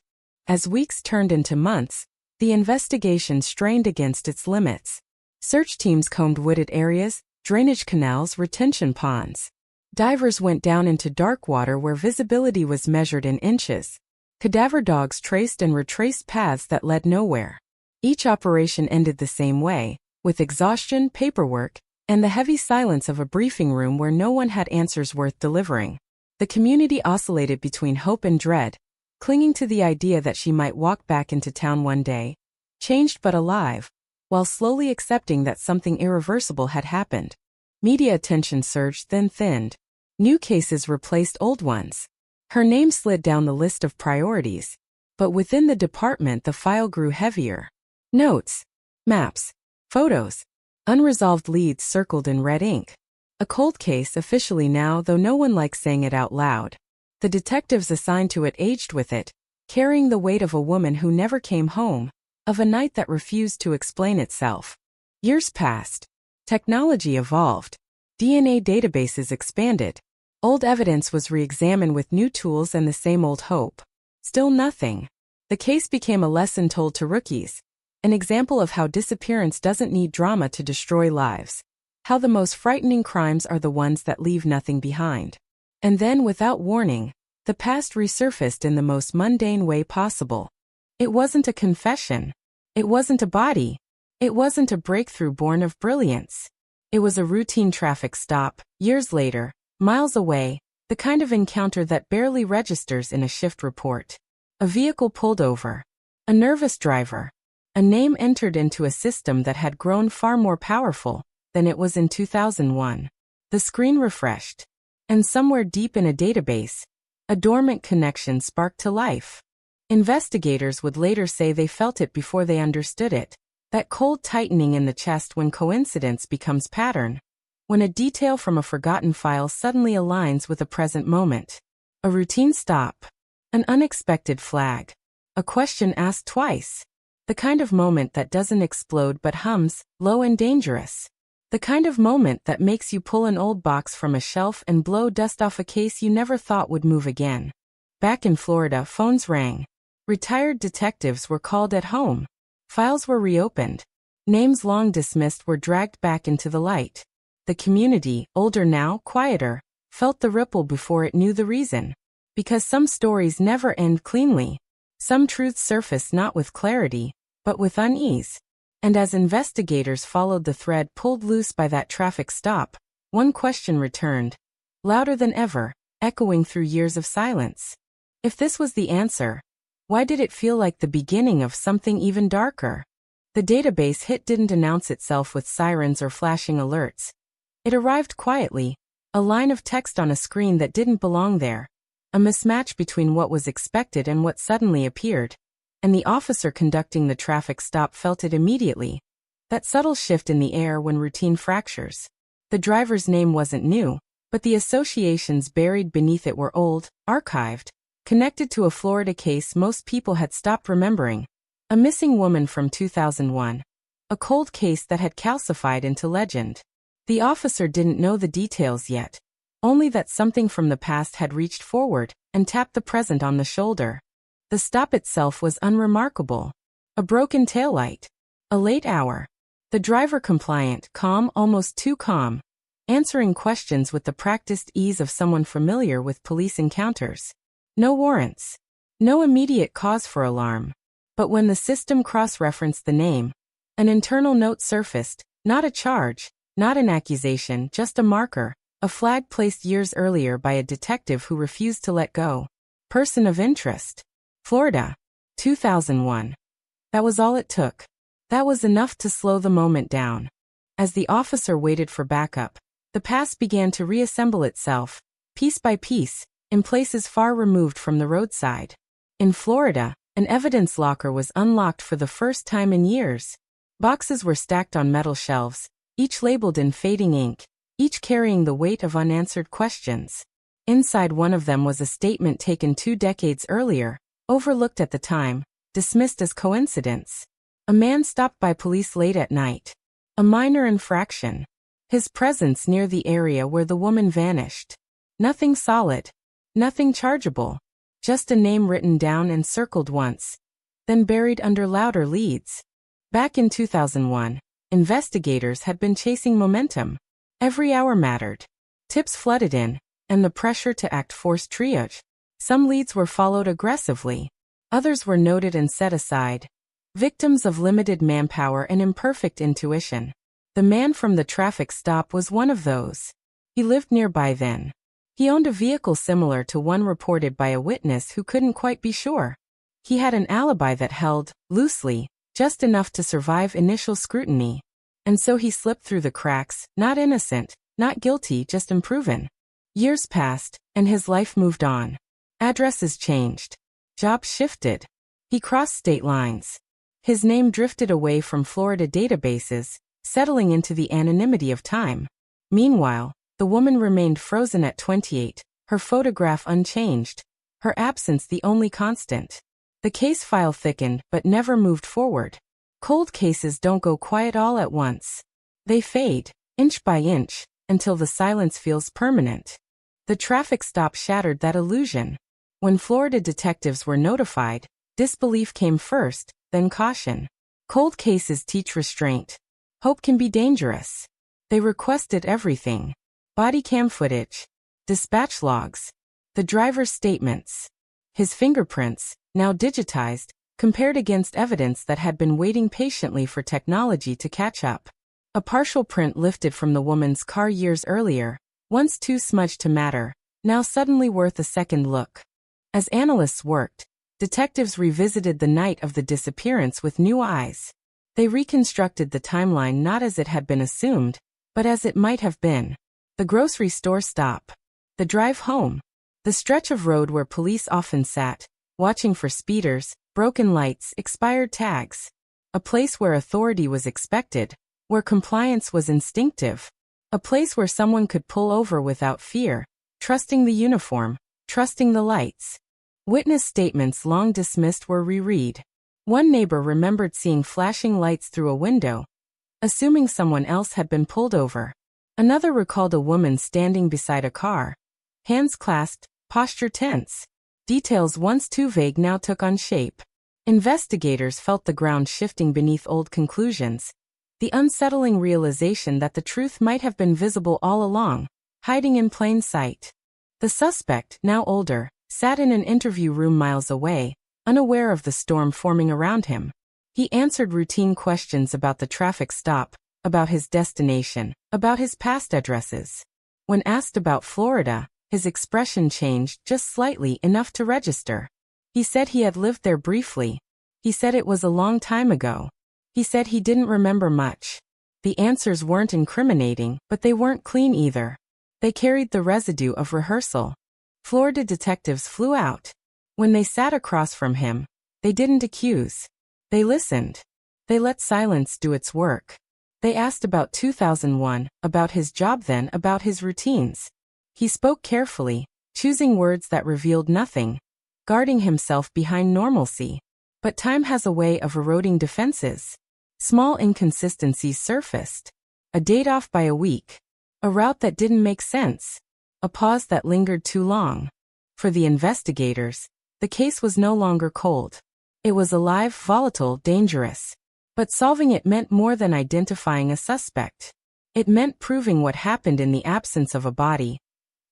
Speaker 15: As weeks turned into months, the investigation strained against its limits. Search teams combed wooded areas, drainage canals, retention ponds. Divers went down into dark water where visibility was measured in inches. Cadaver dogs traced and retraced paths that led nowhere. Each operation ended the same way, with exhaustion, paperwork, and the heavy silence of a briefing room where no one had answers worth delivering. The community oscillated between hope and dread, clinging to the idea that she might walk back into town one day, changed but alive, while slowly accepting that something irreversible had happened. Media attention surged, then thinned. New cases replaced old ones. Her name slid down the list of priorities, but within the department the file grew heavier. Notes, maps, photos, unresolved leads circled in red ink. A cold case officially now, though no one likes saying it out loud. The detectives assigned to it aged with it, carrying the weight of a woman who never came home, of a night that refused to explain itself. Years passed. Technology evolved. DNA databases expanded. Old evidence was re-examined with new tools and the same old hope. Still nothing. The case became a lesson told to rookies, an example of how disappearance doesn't need drama to destroy lives, how the most frightening crimes are the ones that leave nothing behind. And then, without warning, the past resurfaced in the most mundane way possible. It wasn't a confession. It wasn't a body. It wasn't a breakthrough born of brilliance. It was a routine traffic stop, years later, miles away, the kind of encounter that barely registers in a shift report. A vehicle pulled over. A nervous driver. A name entered into a system that had grown far more powerful than it was in 2001. The screen refreshed. And somewhere deep in a database, a dormant connection sparked to life. Investigators would later say they felt it before they understood it, that cold tightening in the chest when coincidence becomes pattern, when a detail from a forgotten file suddenly aligns with a present moment. A routine stop. An unexpected flag. A question asked twice. The kind of moment that doesn't explode but hums, low and dangerous. The kind of moment that makes you pull an old box from a shelf and blow dust off a case you never thought would move again. Back in Florida, phones rang. Retired detectives were called at home. Files were reopened. Names long dismissed were dragged back into the light. The community, older now, quieter, felt the ripple before it knew the reason. Because some stories never end cleanly. Some truths surface not with clarity, but with unease. And as investigators followed the thread pulled loose by that traffic stop, one question returned, louder than ever, echoing through years of silence. If this was the answer, why did it feel like the beginning of something even darker? The database hit didn't announce itself with sirens or flashing alerts. It arrived quietly, a line of text on a screen that didn't belong there, a mismatch between what was expected and what suddenly appeared. And the officer conducting the traffic stop felt it immediately. That subtle shift in the air when routine fractures. The driver's name wasn't new, but the associations buried beneath it were old, archived, connected to a Florida case most people had stopped remembering. A missing woman from 2001. A cold case that had calcified into legend. The officer didn't know the details yet, only that something from the past had reached forward and tapped the present on the shoulder. The stop itself was unremarkable. A broken taillight. A late hour. The driver compliant, calm, almost too calm, answering questions with the practiced ease of someone familiar with police encounters. No warrants. No immediate cause for alarm. But when the system cross-referenced the name, An internal note surfaced, not a charge, not an accusation, just a marker, a flag placed years earlier by a detective who refused to let go. Person of interest. Florida. 2001. That was all it took. That was enough to slow the moment down. As the officer waited for backup, the past began to reassemble itself, piece by piece, in places far removed from the roadside. In Florida, an evidence locker was unlocked for the first time in years. Boxes were stacked on metal shelves, each labeled in fading ink, each carrying the weight of unanswered questions. Inside one of them was a statement taken 2 decades earlier, overlooked at the time, dismissed as coincidence. A man stopped by police late at night. A minor infraction. His presence near the area where the woman vanished. Nothing solid. Nothing chargeable. Just a name written down and circled once, then buried under louder leads. Back in 2001, investigators had been chasing momentum. Every hour mattered. Tips flooded in, and the pressure to act forced triage. Some leads were followed aggressively. Others were noted and set aside. Victims of limited manpower and imperfect intuition. The man from the traffic stop was one of those. He lived nearby then. He owned a vehicle similar to one reported by a witness who couldn't quite be sure. He had an alibi that held, loosely, just enough to survive initial scrutiny. And so he slipped through the cracks, not innocent, not guilty, just unproven. Years passed, and his life moved on. Addresses changed. Jobs shifted. He crossed state lines. His name drifted away from Florida databases, settling into the anonymity of time. Meanwhile, the woman remained frozen at 28, her photograph unchanged, her absence the only constant. The case file thickened but never moved forward. Cold cases don't go quiet all at once. They fade, inch by inch, until the silence feels permanent. The traffic stop shattered that illusion. When Florida detectives were notified, disbelief came first, then caution. Cold cases teach restraint. Hope can be dangerous. They requested everything. Body cam footage. Dispatch logs. The driver's statements. His fingerprints, now digitized, compared against evidence that had been waiting patiently for technology to catch up. A partial print lifted from the woman's car years earlier, once too smudged to matter, now suddenly worth a second look. As analysts worked, detectives revisited the night of the disappearance with new eyes. They reconstructed the timeline not as it had been assumed, but as it might have been. The grocery store stop. The drive home. The stretch of road where police often sat, watching for speeders, broken lights, expired tags. A place where authority was expected, where compliance was instinctive. A place where someone could pull over without fear, trusting the uniform, trusting the lights. Witness statements long dismissed were reread. One neighbor remembered seeing flashing lights through a window, assuming someone else had been pulled over. Another recalled a woman standing beside a car, hands clasped, posture tense. Details once too vague now took on shape. Investigators felt the ground shifting beneath old conclusions, the unsettling realization that the truth might have been visible all along, hiding in plain sight. The suspect, now older, sat in an interview room miles away, unaware of the storm forming around him. He answered routine questions about the traffic stop, about his destination, about his past addresses. When asked about Florida, his expression changed just slightly, enough to register. He said he had lived there briefly. He said it was a long time ago. He said he didn't remember much. The answers weren't incriminating, but they weren't clean either. They carried the residue of rehearsal. Florida detectives flew out. When they sat across from him, they didn't accuse. They listened. They let silence do its work. They asked about 2001, about his job then, about his routines. He spoke carefully, choosing words that revealed nothing, guarding himself behind normalcy. But time has a way of eroding defenses. Small inconsistencies surfaced. A date off by a week. A route that didn't make sense. A pause that lingered too long. For the investigators, the case was no longer cold. It was alive, volatile, dangerous. But solving it meant more than identifying a suspect. It meant proving what happened in the absence of a body,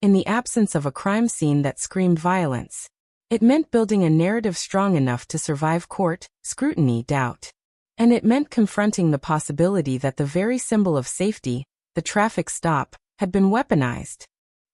Speaker 15: in the absence of a crime scene that screamed violence. It meant building a narrative strong enough to survive court, scrutiny, doubt. And it meant confronting the possibility that the very symbol of safety, the traffic stop, had been weaponized.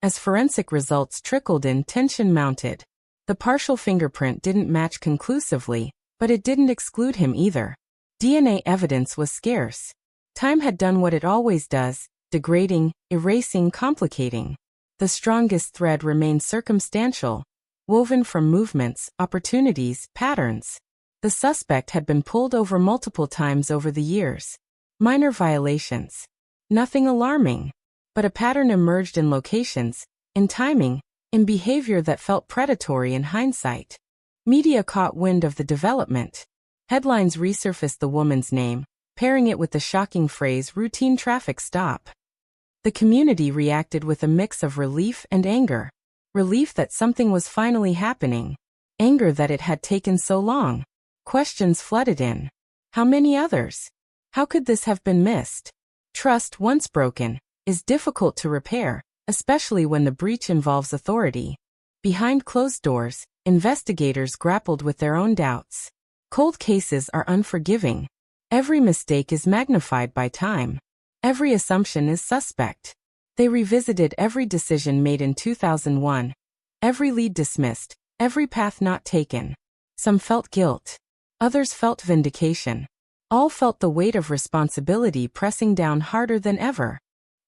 Speaker 15: As forensic results trickled in, tension mounted. The partial fingerprint didn't match conclusively, but it didn't exclude him either. DNA evidence was scarce. Time had done what it always does, degrading, erasing, complicating. The strongest thread remained circumstantial, woven from movements, opportunities, patterns. The suspect had been pulled over multiple times over the years. Minor violations. Nothing alarming. But a pattern emerged in locations, in timing, in behavior that felt predatory in hindsight. Media caught wind of the development. Headlines resurfaced the woman's name, pairing it with the shocking phrase routine traffic stop. The community reacted with a mix of relief and anger. Relief that something was finally happening. Anger that it had taken so long. Questions flooded in. How many others? How could this have been missed? Trust, once broken, is difficult to repair, especially when the breach involves authority. Behind closed doors, investigators grappled with their own doubts. Cold cases are unforgiving. Every mistake is magnified by time. Every assumption is suspect. They revisited every decision made in 2001. Every lead dismissed, every path not taken. Some felt guilt. Others felt vindication. All felt the weight of responsibility pressing down harder than ever.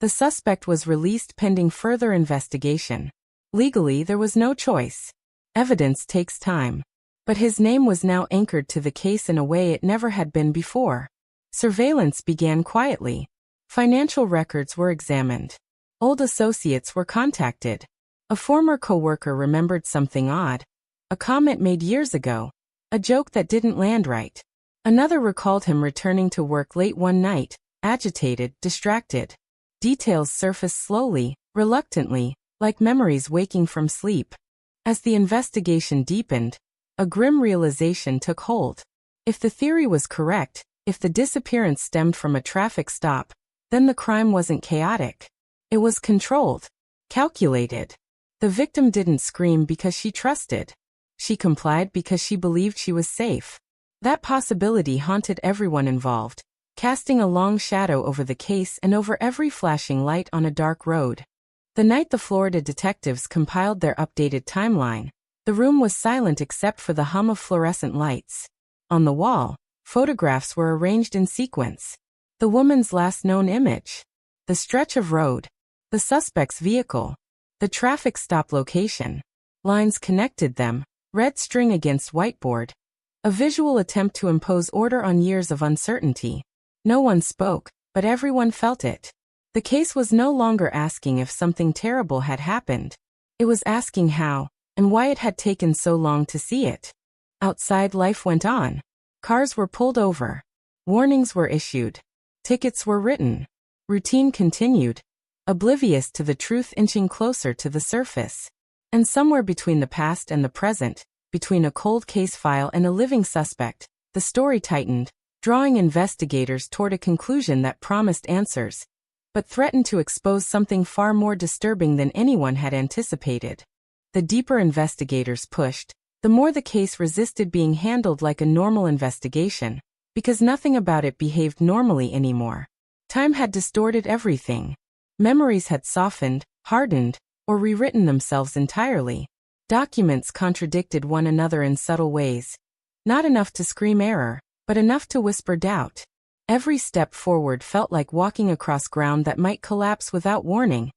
Speaker 15: The suspect was released pending further investigation. Legally, there was no choice. Evidence takes time. But his name was now anchored to the case in a way it never had been before. Surveillance began quietly. Financial records were examined. Old associates were contacted. A former coworker remembered something odd. A comment made years ago. A joke that didn't land right. Another recalled him returning to work late one night, agitated, distracted. Details surfaced slowly, reluctantly, like memories waking from sleep. As the investigation deepened, a grim realization took hold. If the theory was correct, if the disappearance stemmed from a traffic stop, then the crime wasn't chaotic. It was controlled, calculated. The victim didn't scream because she trusted. She complied because she believed she was safe. That possibility haunted everyone involved, casting a long shadow over the case and over every flashing light on a dark road. The night the Florida detectives compiled their updated timeline, the room was silent except for the hum of fluorescent lights. On the wall, photographs were arranged in sequence. The woman's last known image. The stretch of road. The suspect's vehicle. The traffic stop location. Lines connected them, red string against whiteboard. A visual attempt to impose order on years of uncertainty. No one spoke, but everyone felt it. The case was no longer asking if something terrible had happened. It was asking how, and why it had taken so long to see it. Outside, life went on. Cars were pulled over. Warnings were issued. Tickets were written. Routine continued, oblivious to the truth inching closer to the surface. And somewhere between the past and the present, between a cold case file and a living suspect, the story tightened, drawing investigators toward a conclusion that promised answers, but threatened to expose something far more disturbing than anyone had anticipated. The deeper investigators pushed, the more the case resisted being handled like a normal investigation, because nothing about it behaved normally anymore. Time had distorted everything. Memories had softened, hardened, or rewritten themselves entirely. Documents contradicted one another in subtle ways. Not enough to scream error, but enough to whisper doubt. Every step forward felt like walking across ground that might collapse without warning.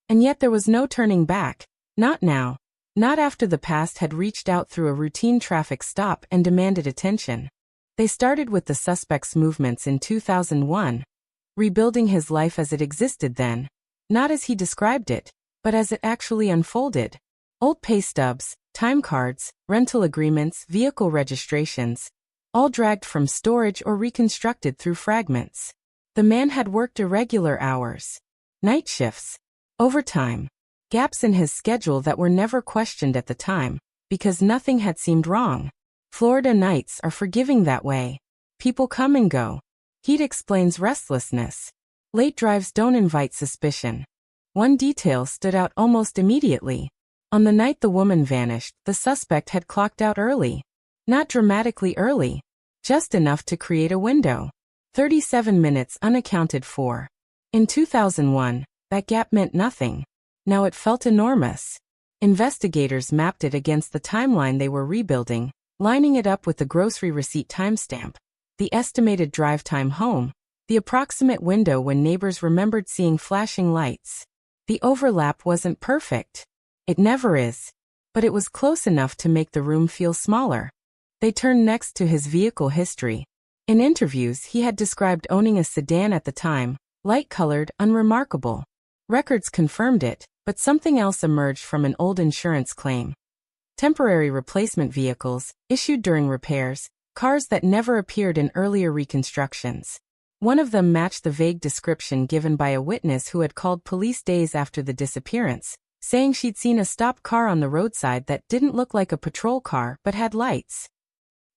Speaker 15: And yet there was no turning back. Not now. Not after the past had reached out through a routine traffic stop and demanded attention. They started with the suspect's movements in 2001, rebuilding his life as it existed then, not as he described it, but as it actually unfolded. Old pay stubs, time cards, rental agreements, vehicle registrations, all dragged from storage or reconstructed through fragments. The man had worked irregular hours, night shifts, overtime, gaps in his schedule that were never questioned at the time, because nothing had seemed wrong. Florida nights are forgiving that way. People come and go. Heat explains restlessness. Late drives don't invite suspicion. One detail stood out almost immediately. On the night the woman vanished, the suspect had clocked out early. Not dramatically early, Just enough to create a window. 37 minutes unaccounted for. In 2001, that gap meant nothing. Now it felt enormous. Investigators mapped it against the timeline they were rebuilding, lining it up with the grocery receipt timestamp, the estimated drive time home, the approximate window when neighbors remembered seeing flashing lights. The overlap wasn't perfect. It never is. But it was close enough to make the room feel smaller. They turned next to his vehicle history. In interviews, he had described owning a sedan at the time, light-colored, unremarkable. Records confirmed it, but something else emerged from an old insurance claim. Temporary replacement vehicles, issued during repairs, cars that never appeared in earlier reconstructions. One of them matched the vague description given by a witness who had called police days after the disappearance, saying she'd seen a stopped car on the roadside that didn't look like a patrol car but had lights.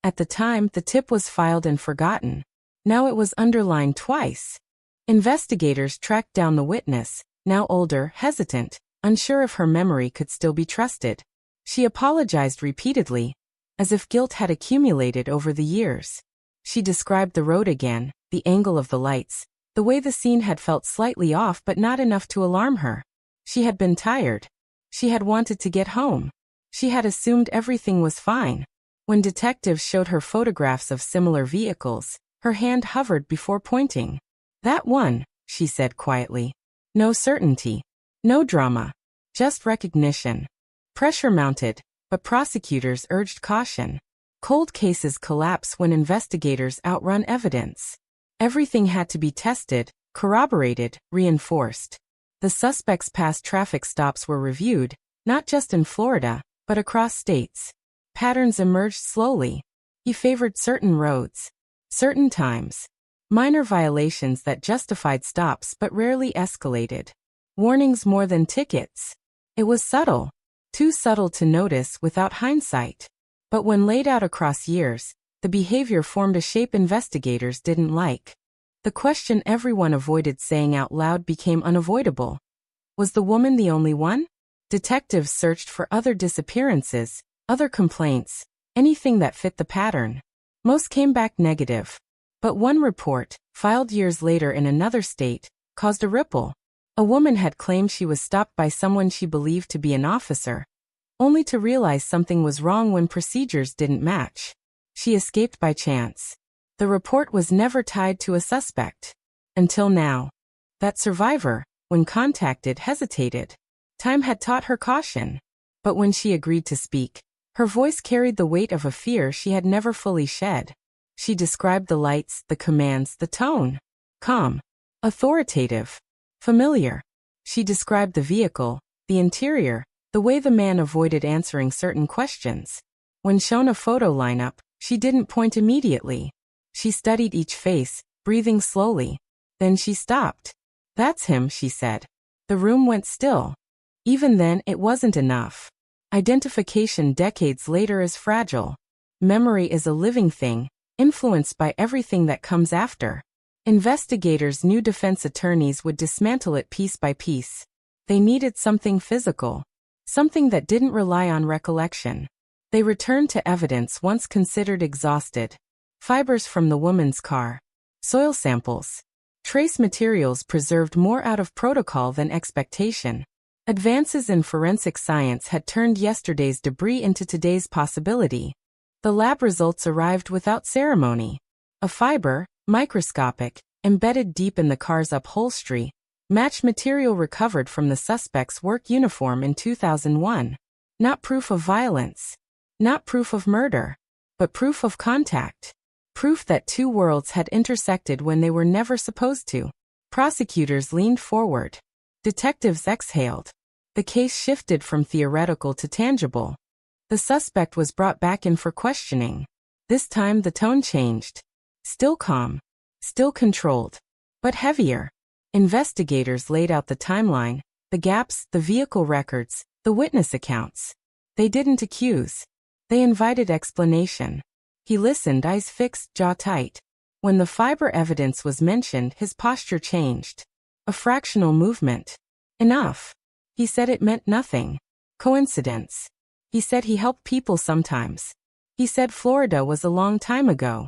Speaker 15: At the time, the tip was filed and forgotten. Now it was underlined twice. Investigators tracked down the witness, now older, hesitant, unsure if her memory could still be trusted. She apologized repeatedly, as if guilt had accumulated over the years. She described the road again, the angle of the lights, the way the scene had felt slightly off but not enough to alarm her. She had been tired. She had wanted to get home. She had assumed everything was fine. When detectives showed her photographs of similar vehicles, her hand hovered before pointing. "That one," she said quietly. No certainty. No drama. Just recognition. Pressure mounted, but prosecutors urged caution. Cold cases collapse when investigators outrun evidence. Everything had to be tested, corroborated, reinforced. The suspect's past traffic stops were reviewed, not just in Florida, but across states. Patterns emerged slowly. He favored certain roads, certain times. Minor violations that justified stops but rarely escalated. Warnings more than tickets. It was subtle. Too subtle to notice without hindsight. But when laid out across years, the behavior formed a shape investigators didn't like. The question everyone avoided saying out loud became unavoidable. Was the woman the only one? Detectives searched for other disappearances, other complaints, anything that fit the pattern. Most came back negative. But one report, filed years later in another state, caused a ripple. A woman had claimed she was stopped by someone she believed to be an officer, only to realize something was wrong when procedures didn't match. She escaped by chance. The report was never tied to a suspect. Until now. That survivor, when contacted, hesitated. Time had taught her caution. But when she agreed to speak, her voice carried the weight of a fear she had never fully shed. She described the lights, the commands, the tone. Calm. Authoritative. Familiar. She described the vehicle, the interior, the way the man avoided answering certain questions. When shown a photo lineup, she didn't point immediately. She studied each face, breathing slowly. Then she stopped. "That's him," she said. The room went still. Even then, it wasn't enough. Identification decades later is fragile. Memory is a living thing, influenced by everything that comes after. Investigators knew defense attorneys would dismantle it piece by piece. They needed something physical, something that didn't rely on recollection. They returned to evidence once considered exhausted. Fibers from the woman's car. Soil samples. Trace materials preserved more out of protocol than expectation. Advances in forensic science had turned yesterday's debris into today's possibility. The lab results arrived without ceremony. A fiber, microscopic, embedded deep in the car's upholstery, matched material recovered from the suspect's work uniform in 2001. Not proof of violence. Not proof of murder. But proof of contact. Proof that two worlds had intersected when they were never supposed to. Prosecutors leaned forward. Detectives exhaled. The case shifted from theoretical to tangible. The suspect was brought back in for questioning. This time the tone changed. Still calm. Still controlled. But heavier. Investigators laid out the timeline, the gaps, the vehicle records, the witness accounts. They didn't accuse. They invited explanation. He listened, eyes fixed, jaw tight. When the fiber evidence was mentioned, his posture changed. A fractional movement. Enough. He said it meant nothing. Coincidence. He said he helped people sometimes. He said Florida was a long time ago.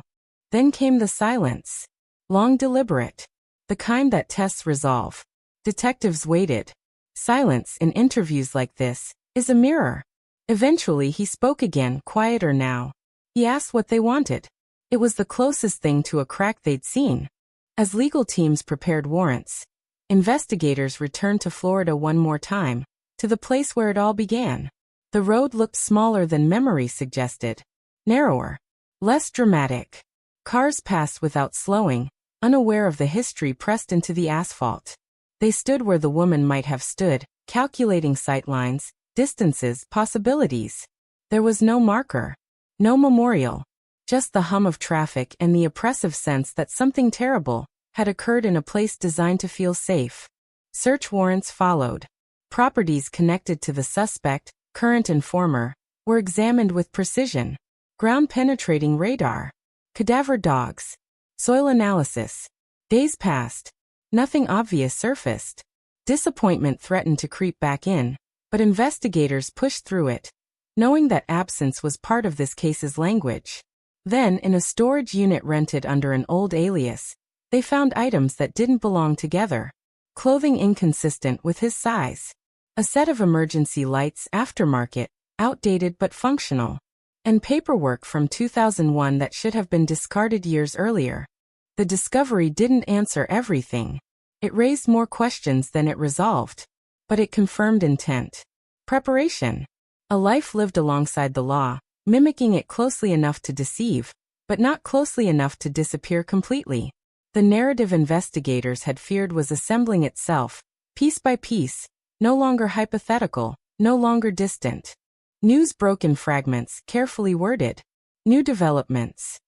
Speaker 15: Then came the silence. Long, deliberate. The kind that tests resolve. Detectives waited. Silence in interviews like this is a mirror. Eventually he spoke again, quieter now. He asked what they wanted. It was the closest thing to a crack they'd seen. As legal teams prepared warrants, investigators returned to Florida one more time, to the place where it all began. The road looked smaller than memory suggested. Narrower. Less dramatic. Cars passed without slowing, unaware of the history pressed into the asphalt. They stood where the woman might have stood, calculating sightlines, distances, possibilities. There was no marker. No memorial. Just the hum of traffic and the oppressive sense that something terrible had occurred in a place designed to feel safe. Search warrants followed. Properties connected to the suspect, current and former, were examined with precision. Ground-penetrating radar. Cadaver dogs. Soil analysis. Days passed. Nothing obvious surfaced. Disappointment threatened to creep back in, but investigators pushed through it, knowing that absence was part of this case's language. Then, in a storage unit rented under an old alias, they found items that didn't belong together. Clothing inconsistent with his size. A set of emergency lights, aftermarket, outdated but functional. And paperwork from 2001 that should have been discarded years earlier. The discovery didn't answer everything. It raised more questions than it resolved. But it confirmed intent. Preparation. A life lived alongside the law, mimicking it closely enough to deceive, but not closely enough to disappear completely. The narrative investigators had feared was assembling itself, piece by piece, no longer hypothetical, no longer distant. News broke in fragments, carefully worded. New developments.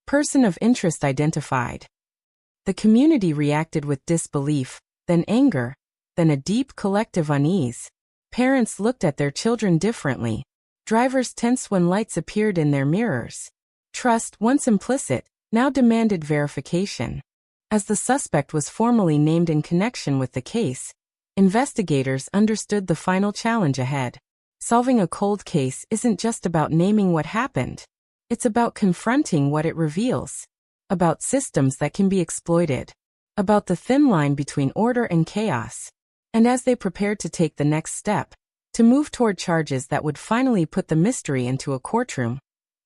Speaker 15: Person of interest identified. The community reacted with disbelief, then anger, then a deep collective unease. Parents looked at their children differently. Drivers tensed when lights appeared in their mirrors. Trust, once implicit, now demanded verification. As the suspect was formally named in connection with the case, investigators understood the final challenge ahead. Solving a cold case isn't just about naming what happened. It's about confronting what it reveals. About systems that can be exploited. About the thin line between order and chaos. And as they prepared to take the next step, to move toward charges that would finally put the mystery into a courtroom,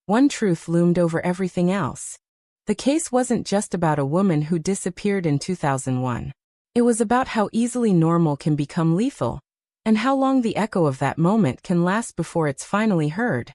Speaker 15: one truth loomed over everything else. The case wasn't just about a woman who disappeared in 2001. It was about how easily normal can become lethal, and how long the echo of that moment can last before it's finally heard.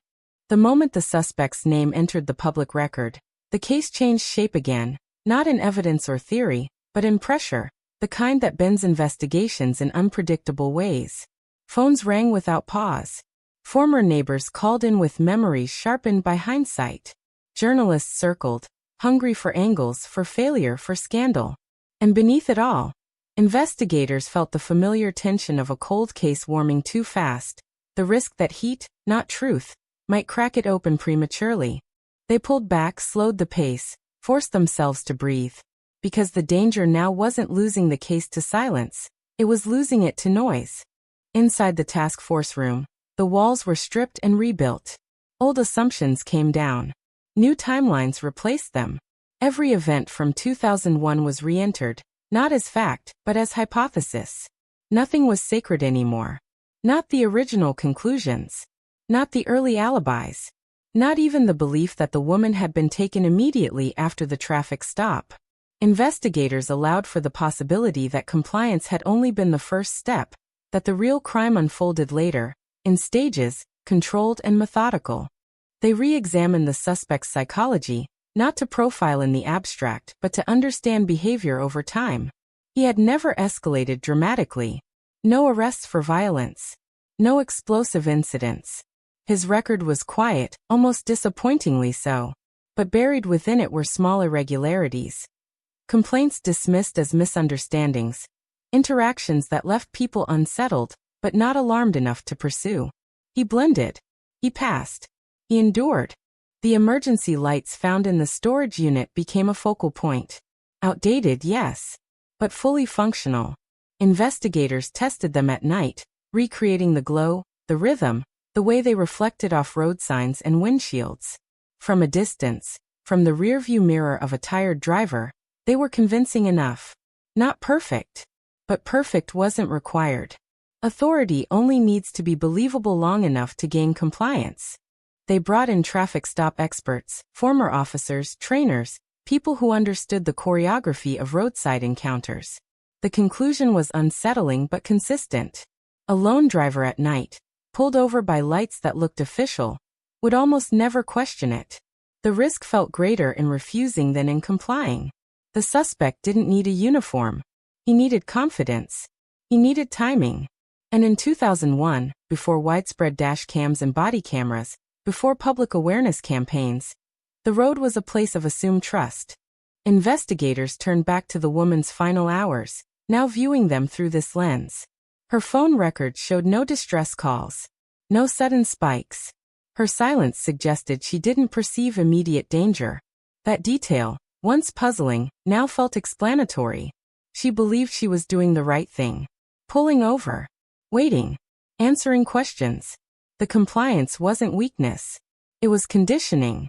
Speaker 15: The moment the suspect's name entered the public record, the case changed shape again, not in evidence or theory, but in pressure, the kind that bends investigations in unpredictable ways. Phones rang without pause. Former neighbors called in with memories sharpened by hindsight. Journalists circled, hungry for angles, for failure, for scandal. And beneath it all, investigators felt the familiar tension of a cold case warming too fast, the risk that heat, not truth, might crack it open prematurely. They pulled back, slowed the pace, forced themselves to breathe. Because the danger now wasn't losing the case to silence, it was losing it to noise. Inside the task force room, the walls were stripped and rebuilt. Old assumptions came down. New timelines replaced them. Every event from 2001 was re-entered, not as fact, but as hypothesis. Nothing was sacred anymore. Not the original conclusions. Not the early alibis. Not even the belief that the woman had been taken immediately after the traffic stop. Investigators allowed for the possibility that compliance had only been the first step, that the real crime unfolded later, in stages, controlled and methodical. They re-examined the suspect's psychology, not to profile in the abstract, but to understand behavior over time. He had never escalated dramatically. No arrests for violence. No explosive incidents. His record was quiet, almost disappointingly so. But buried within it were small irregularities. Complaints dismissed as misunderstandings. Interactions that left people unsettled, but not alarmed enough to pursue. He blended. He passed. He endured. The emergency lights found in the storage unit became a focal point. Outdated, yes, but fully functional. Investigators tested them at night, recreating the glow, the rhythm, the way they reflected off road signs and windshields. From a distance, From the rearview mirror of a tired driver, they were convincing enough. Not perfect. But perfect wasn't required. Authority only needs to be believable long enough to gain compliance. They brought in traffic stop experts, former officers, trainers, people who understood the choreography of roadside encounters. The conclusion was unsettling but consistent. A lone driver at night, pulled over by lights that looked official, would almost never question it. The risk felt greater in refusing than in complying. The suspect didn't need a uniform. He needed confidence. He needed timing. And in 2001, before widespread dash cams and body cameras, before public awareness campaigns, the road was a place of assumed trust. Investigators turned back to the woman's final hours, now viewing them through this lens. Her phone records showed no distress calls, no sudden spikes. Her silence suggested she didn't perceive immediate danger. That detail, once puzzling, now felt explanatory. She believed she was doing the right thing. Pulling over. Waiting. Answering questions. The compliance wasn't weakness. It was conditioning.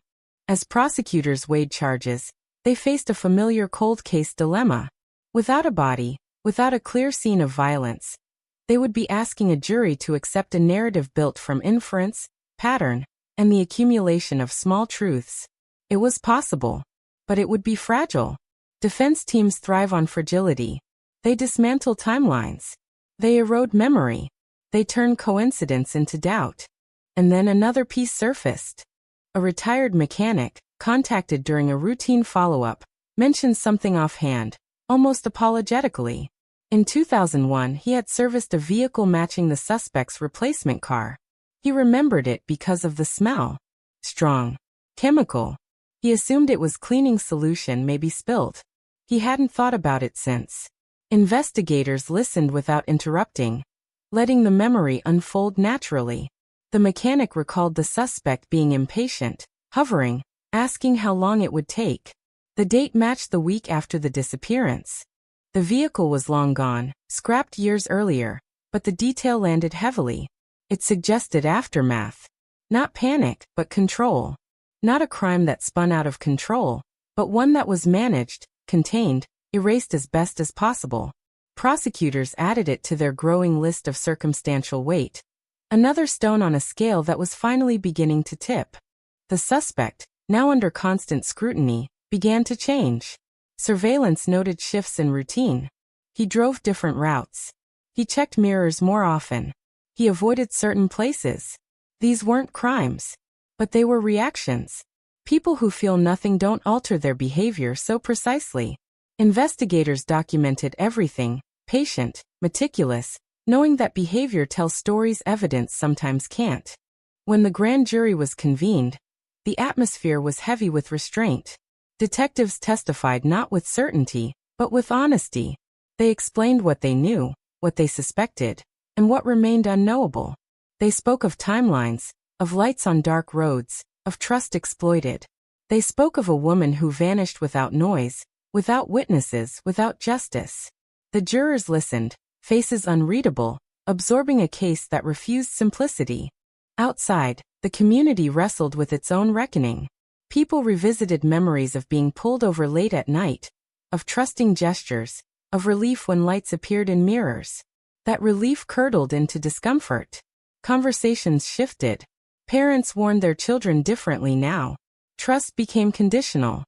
Speaker 15: As prosecutors weighed charges, they faced a familiar cold case dilemma. Without a body, without a clear scene of violence, they would be asking a jury to accept a narrative built from inference, pattern, and the accumulation of small truths. It was possible, but it would be fragile. Defense teams thrive on fragility. They dismantle timelines. They erode memory. They turn coincidence into doubt. And then another piece surfaced. A retired mechanic, contacted during a routine follow-up, mentioned something offhand, almost apologetically. In 2001, he had serviced a vehicle matching the suspect's replacement car. He remembered it because of the smell. Strong. Chemical. He assumed it was cleaning solution maybe spilled. He hadn't thought about it since. Investigators listened without interrupting, letting the memory unfold naturally. The mechanic recalled the suspect being impatient, hovering, asking how long it would take. The date matched the week after the disappearance. The vehicle was long gone, scrapped years earlier, but the detail landed heavily. It suggested aftermath. Not panic, but control. Not a crime that spun out of control, but one that was managed, contained, erased as best as possible. Prosecutors added it to their growing list of circumstantial weight. Another stone on a scale that was finally beginning to tip. The suspect, now under constant scrutiny, began to change. Surveillance noted shifts in routine. He drove different routes. He checked mirrors more often. He avoided certain places. These weren't crimes, but they were reactions. People who feel nothing don't alter their behavior so precisely. Investigators documented everything, patient, meticulous, knowing that behavior tells stories evidence sometimes can't. When the grand jury was convened, the atmosphere was heavy with restraint. Detectives testified not with certainty, but with honesty. They explained what they knew, what they suspected, and what remained unknowable. They spoke of timelines, of lights on dark roads, of trust exploited. They spoke of a woman who vanished without noise, without witnesses, without justice. The jurors listened, faces unreadable, absorbing a case that refused simplicity. Outside, the community wrestled with its own reckoning. People revisited memories of being pulled over late at night, of trusting gestures, of relief when lights appeared in mirrors. That relief curdled into discomfort. Conversations shifted. Parents warned their children differently now. Trust became conditional.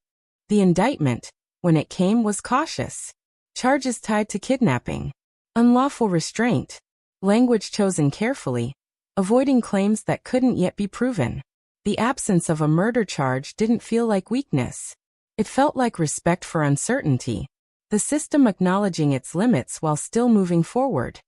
Speaker 15: The indictment, when it came, was cautious. Charges tied to kidnapping. Unlawful restraint. Language chosen carefully, avoiding claims that couldn't yet be proven. The absence of a murder charge didn't feel like weakness. It felt like respect for uncertainty. The system acknowledging its limits while still moving forward.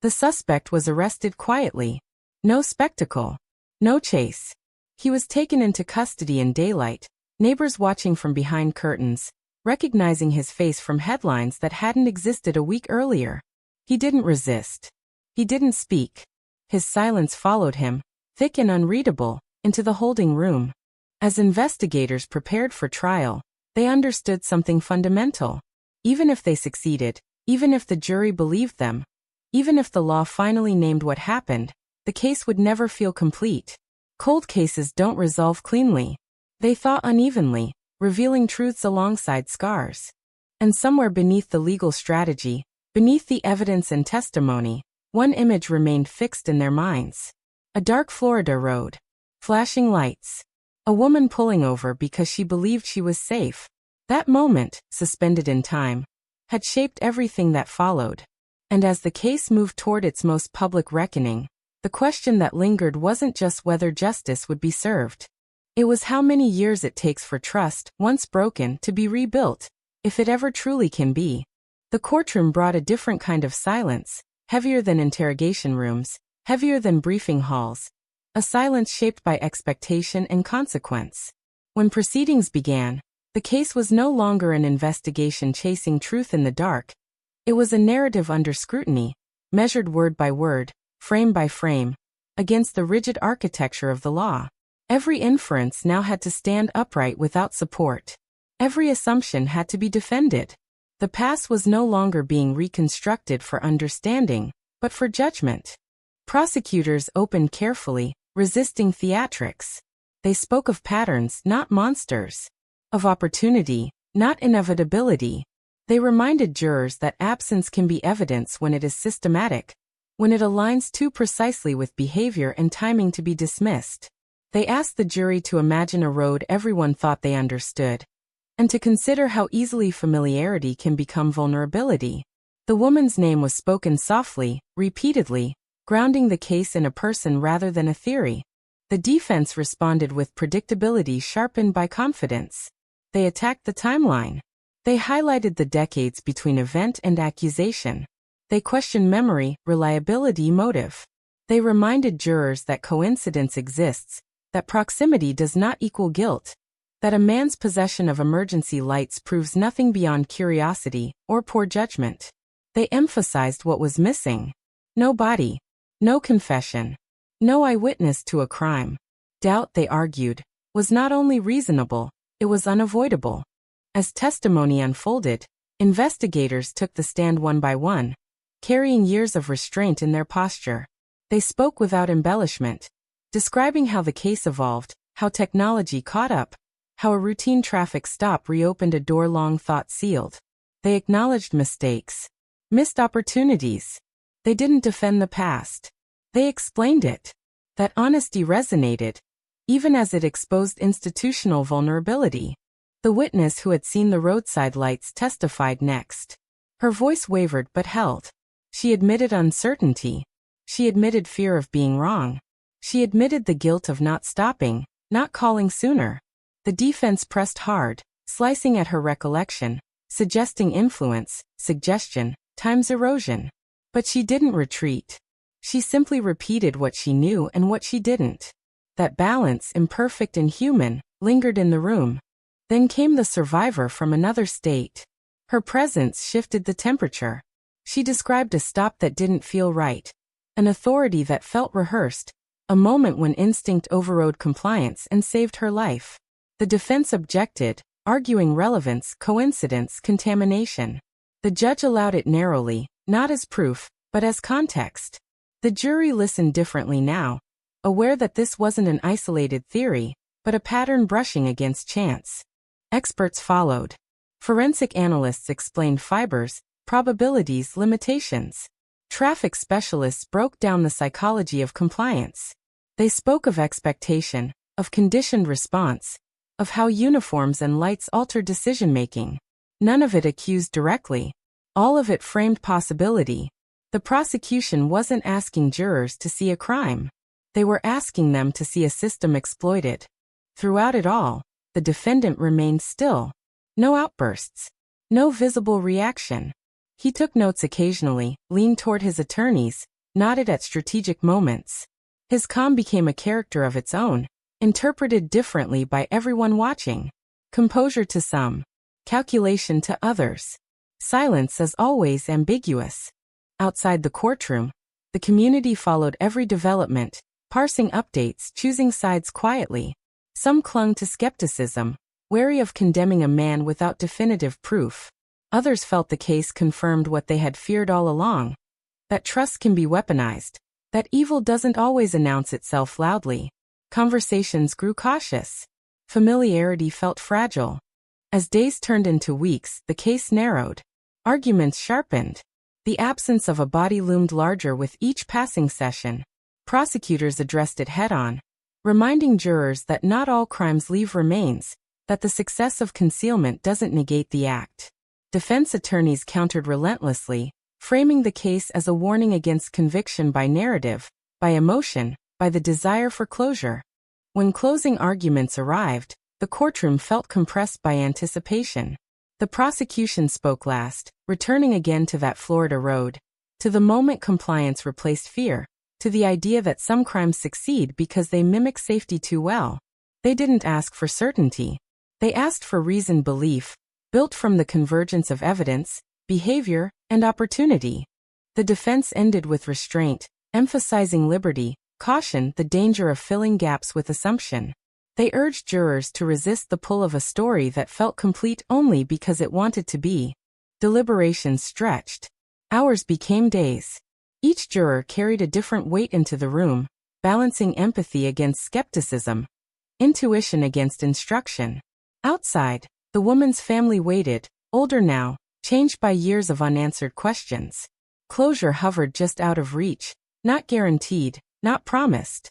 Speaker 15: The suspect was arrested quietly. No spectacle. No chase. He was taken into custody in daylight, neighbors watching from behind curtains, recognizing his face from headlines that hadn't existed a week earlier. He didn't resist. He didn't speak. His silence followed him, thick and unreadable, into the holding room. As investigators prepared for trial, they understood something fundamental. Even if they succeeded, even if the jury believed them, even if the law finally named what happened, the case would never feel complete. Cold cases don't resolve cleanly. They thaw unevenly, revealing truths alongside scars. And somewhere beneath the legal strategy, beneath the evidence and testimony, one image remained fixed in their minds. A dark Florida road. Flashing lights. A woman pulling over because she believed she was safe. That moment, suspended in time, had shaped everything that followed. And as the case moved toward its most public reckoning, the question that lingered wasn't just whether justice would be served. It was how many years it takes for trust, once broken, to be rebuilt, if it ever truly can be. The courtroom brought a different kind of silence, heavier than interrogation rooms, heavier than briefing halls, a silence shaped by expectation and consequence. When proceedings began, the case was no longer an investigation chasing truth in the dark. It was a narrative under scrutiny, measured word by word, frame by frame, against the rigid architecture of the law. Every inference now had to stand upright without support. Every assumption had to be defended. The past was no longer being reconstructed for understanding, but for judgment. Prosecutors opened carefully, resisting theatrics. They spoke of patterns, not monsters. Of opportunity, not inevitability. They reminded jurors that absence can be evidence when it is systematic, when it aligns too precisely with behavior and timing to be dismissed. They asked the jury to imagine a road everyone thought they understood, and to consider how easily familiarity can become vulnerability. The woman's name was spoken softly, repeatedly, grounding the case in a person rather than a theory. The defense responded with predictability sharpened by confidence. They attacked the timeline. They highlighted the decades between event and accusation. They questioned memory, reliability, motive. They reminded jurors that coincidence exists, that proximity does not equal guilt, that a man's possession of emergency lights proves nothing beyond curiosity or poor judgment. They emphasized what was missing. No body, no confession, no eyewitness to a crime. Doubt, they argued, was not only reasonable, it was unavoidable. As testimony unfolded, investigators took the stand one by one, carrying years of restraint in their posture. They spoke without embellishment, describing how the case evolved, how technology caught up, how a routine traffic stop reopened a door long thought sealed. They acknowledged mistakes, missed opportunities. They didn't defend the past. They explained it. That honesty resonated, even as it exposed institutional vulnerability. The witness who had seen the roadside lights testified next. Her voice wavered but held. She admitted uncertainty. She admitted fear of being wrong. She admitted the guilt of not stopping, not calling sooner. The defense pressed hard, slicing at her recollection, suggesting influence, suggestion, time's erosion. But she didn't retreat. She simply repeated what she knew and what she didn't. That balance, imperfect and human, lingered in the room. Then came the survivor from another state. Her presence shifted the temperature. She described a stop that didn't feel right, an authority that felt rehearsed, a moment when instinct overrode compliance and saved her life. The defense objected, arguing relevance, coincidence, contamination. The judge allowed it narrowly, not as proof, but as context. The jury listened differently now, aware that this wasn't an isolated theory, but a pattern brushing against chance. Experts followed. Forensic analysts explained fibers, probabilities, limitations. Traffic specialists broke down the psychology of compliance. They spoke of expectation, of conditioned response, of how uniforms and lights alter decision-making. None of it accused directly. All of it framed possibility. The prosecution wasn't asking jurors to see a crime. They were asking them to see a system exploited. Throughout it all, the defendant remained still. No outbursts. No visible reaction. He took notes occasionally, leaned toward his attorneys, nodded at strategic moments. His calm became a character of its own, interpreted differently by everyone watching. Composure to some, calculation to others. Silence as always ambiguous. Outside the courtroom, the community followed every development, parsing updates, choosing sides quietly. Some clung to skepticism, wary of condemning a man without definitive proof. Others felt the case confirmed what they had feared all along, that trust can be weaponized, that evil doesn't always announce itself loudly. Conversations grew cautious. Familiarity felt fragile. As days turned into weeks, the case narrowed. Arguments sharpened. The absence of a body loomed larger with each passing session. Prosecutors addressed it head-on, reminding jurors that not all crimes leave remains, that the success of concealment doesn't negate the act. Defense attorneys countered relentlessly, framing the case as a warning against conviction by narrative, by emotion, by the desire for closure. When closing arguments arrived, the courtroom felt compressed by anticipation. The prosecution spoke last, returning again to that Florida road, to the moment compliance replaced fear, to the idea that some crimes succeed because they mimic safety too well. They didn't ask for certainty. They asked for reasoned belief, built from the convergence of evidence, behavior, and opportunity. The defense ended with restraint, emphasizing liberty, caution, the danger of filling gaps with assumption. They urged jurors to resist the pull of a story that felt complete only because it wanted to be. Deliberations stretched. Hours became days. Each juror carried a different weight into the room, balancing empathy against skepticism, intuition against instruction. Outside, the woman's family waited, older now, changed by years of unanswered questions. Closure hovered just out of reach, not guaranteed, not promised.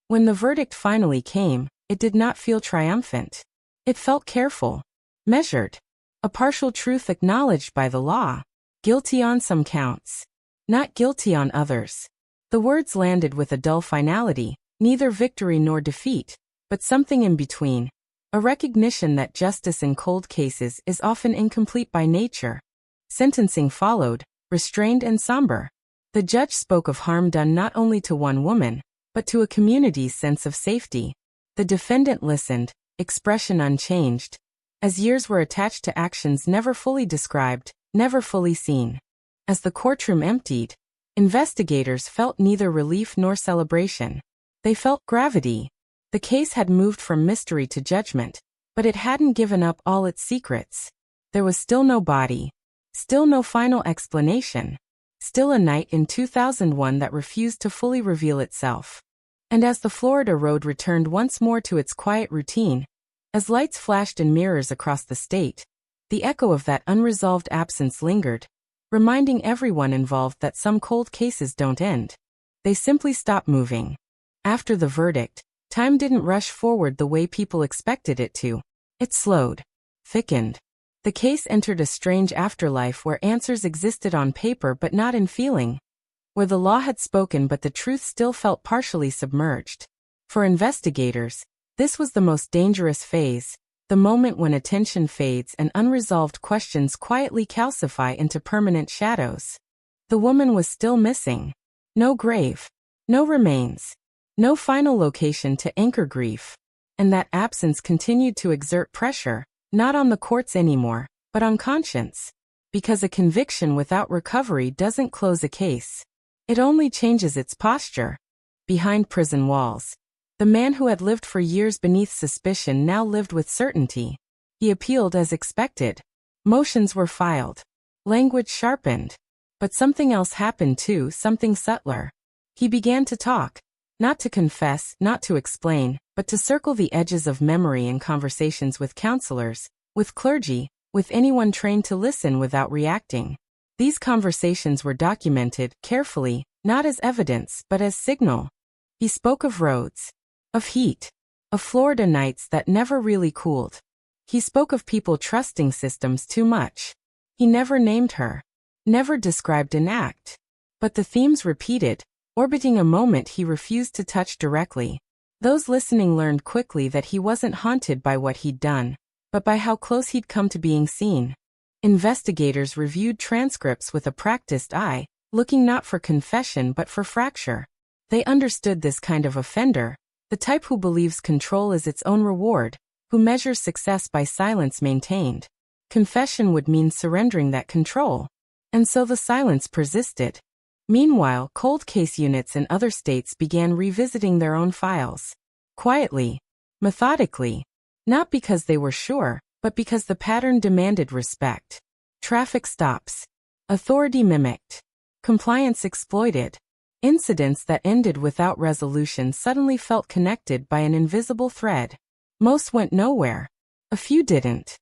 Speaker 15: When the verdict finally came, it did not feel triumphant. It felt careful, measured. A partial truth acknowledged by the law. Guilty on some counts. Not guilty on others. The words landed with a dull finality, neither victory nor defeat, but something in between. A recognition that justice in cold cases is often incomplete by nature. Sentencing followed, restrained and somber. The judge spoke of harm done not only to one woman, but to a community's sense of safety. The defendant listened, expression unchanged, as years were attached to actions never fully described, never fully seen. As the courtroom emptied, investigators felt neither relief nor celebration. They felt gravity. The case had moved from mystery to judgment, but it hadn't given up all its secrets. There was still no body, still no final explanation, still a night in 2001 that refused to fully reveal itself. And as the Florida road returned once more to its quiet routine, as lights flashed in mirrors across the state, the echo of that unresolved absence lingered, reminding everyone involved that some cold cases don't end. They simply stop moving. After the verdict, time didn't rush forward the way people expected it to. It slowed, thickened. The case entered a strange afterlife where answers existed on paper but not in feeling, where the law had spoken but the truth still felt partially submerged. For investigators, this was the most dangerous phase, the moment when attention fades and unresolved questions quietly calcify into permanent shadows. The woman was still missing. No grave, no remains, no final location to anchor grief. And that absence continued to exert pressure, not on the courts anymore, but on conscience. Because a conviction without recovery doesn't close a case. It only changes its posture. Behind prison walls, the man who had lived for years beneath suspicion now lived with certainty. He appealed as expected. Motions were filed. Language sharpened. But something else happened too, something subtler. He began to talk. Not to confess, not to explain, but to circle the edges of memory in conversations with counselors, with clergy, with anyone trained to listen without reacting. These conversations were documented, carefully, not as evidence, but as signal. He spoke of roads, of heat, of Florida nights that never really cooled. He spoke of people trusting systems too much. He never named her, never described an act. But the themes repeated, orbiting a moment he refused to touch directly. Those listening learned quickly that he wasn't haunted by what he'd done, but by how close he'd come to being seen. Investigators reviewed transcripts with a practiced eye, looking not for confession but for fracture. They understood this kind of offender, the type who believes control is its own reward, who measures success by silence maintained. Confession would mean surrendering that control. And so the silence persisted. Meanwhile, cold case units in other states began revisiting their own files. Quietly, methodically, not because they were sure, but because the pattern demanded respect. Traffic stops. Authority mimicked. Compliance exploited. Incidents that ended without resolution suddenly felt connected by an invisible thread. Most went nowhere. A few didn't.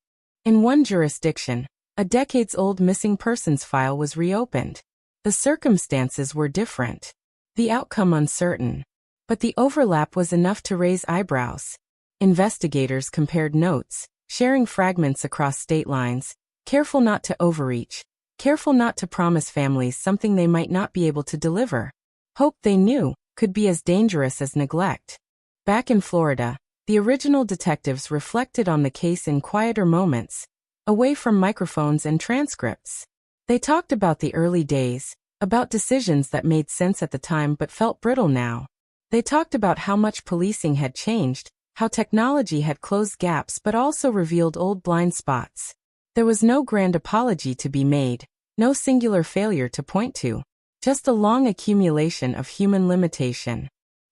Speaker 15: In one jurisdiction, a decades-old missing persons file was reopened. The circumstances were different, the outcome uncertain, but the overlap was enough to raise eyebrows. Investigators compared notes, sharing fragments across state lines, careful not to overreach, careful not to promise families something they might not be able to deliver. Hope, they knew, could be as dangerous as neglect. Back in Florida, the original detectives reflected on the case in quieter moments, away from microphones and transcripts. They talked about the early days, about decisions that made sense at the time but felt brittle now. They talked about how much policing had changed, how technology had closed gaps but also revealed old blind spots. There was no grand apology to be made, no singular failure to point to, just a long accumulation of human limitation.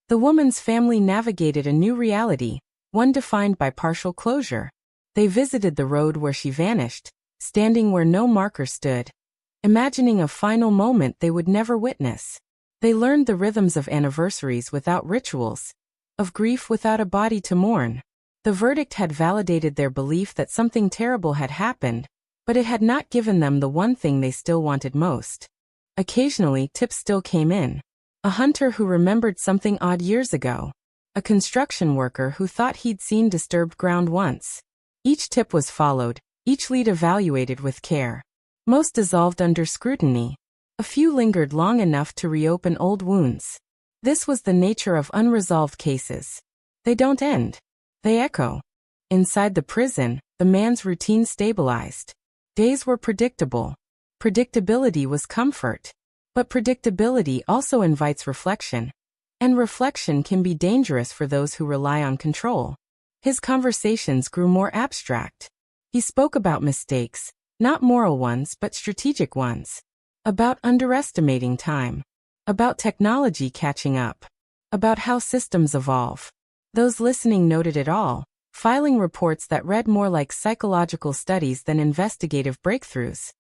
Speaker 15: The woman's family navigated a new reality, one defined by partial closure. They visited the road where she vanished, standing where no marker stood, imagining a final moment they would never witness. They learned the rhythms of anniversaries without rituals, of grief without a body to mourn. The verdict had validated their belief that something terrible had happened, but it had not given them the one thing they still wanted most. Occasionally, tips still came in. A hunter who remembered something odd years ago. A construction worker who thought he'd seen disturbed ground once. Each tip was followed, each lead evaluated with care. Most dissolved under scrutiny. A few lingered long enough to reopen old wounds. This was the nature of unresolved cases. They don't end. They echo. Inside the prison, the man's routine stabilized. Days were predictable. Predictability was comfort. But predictability also invites reflection. And reflection can be dangerous for those who rely on control. His conversations grew more abstract. He spoke about mistakes, not moral ones but strategic ones. About underestimating time. About technology catching up. About how systems evolve. Those listening noted it all, filing reports that read more like psychological studies than investigative breakthroughs.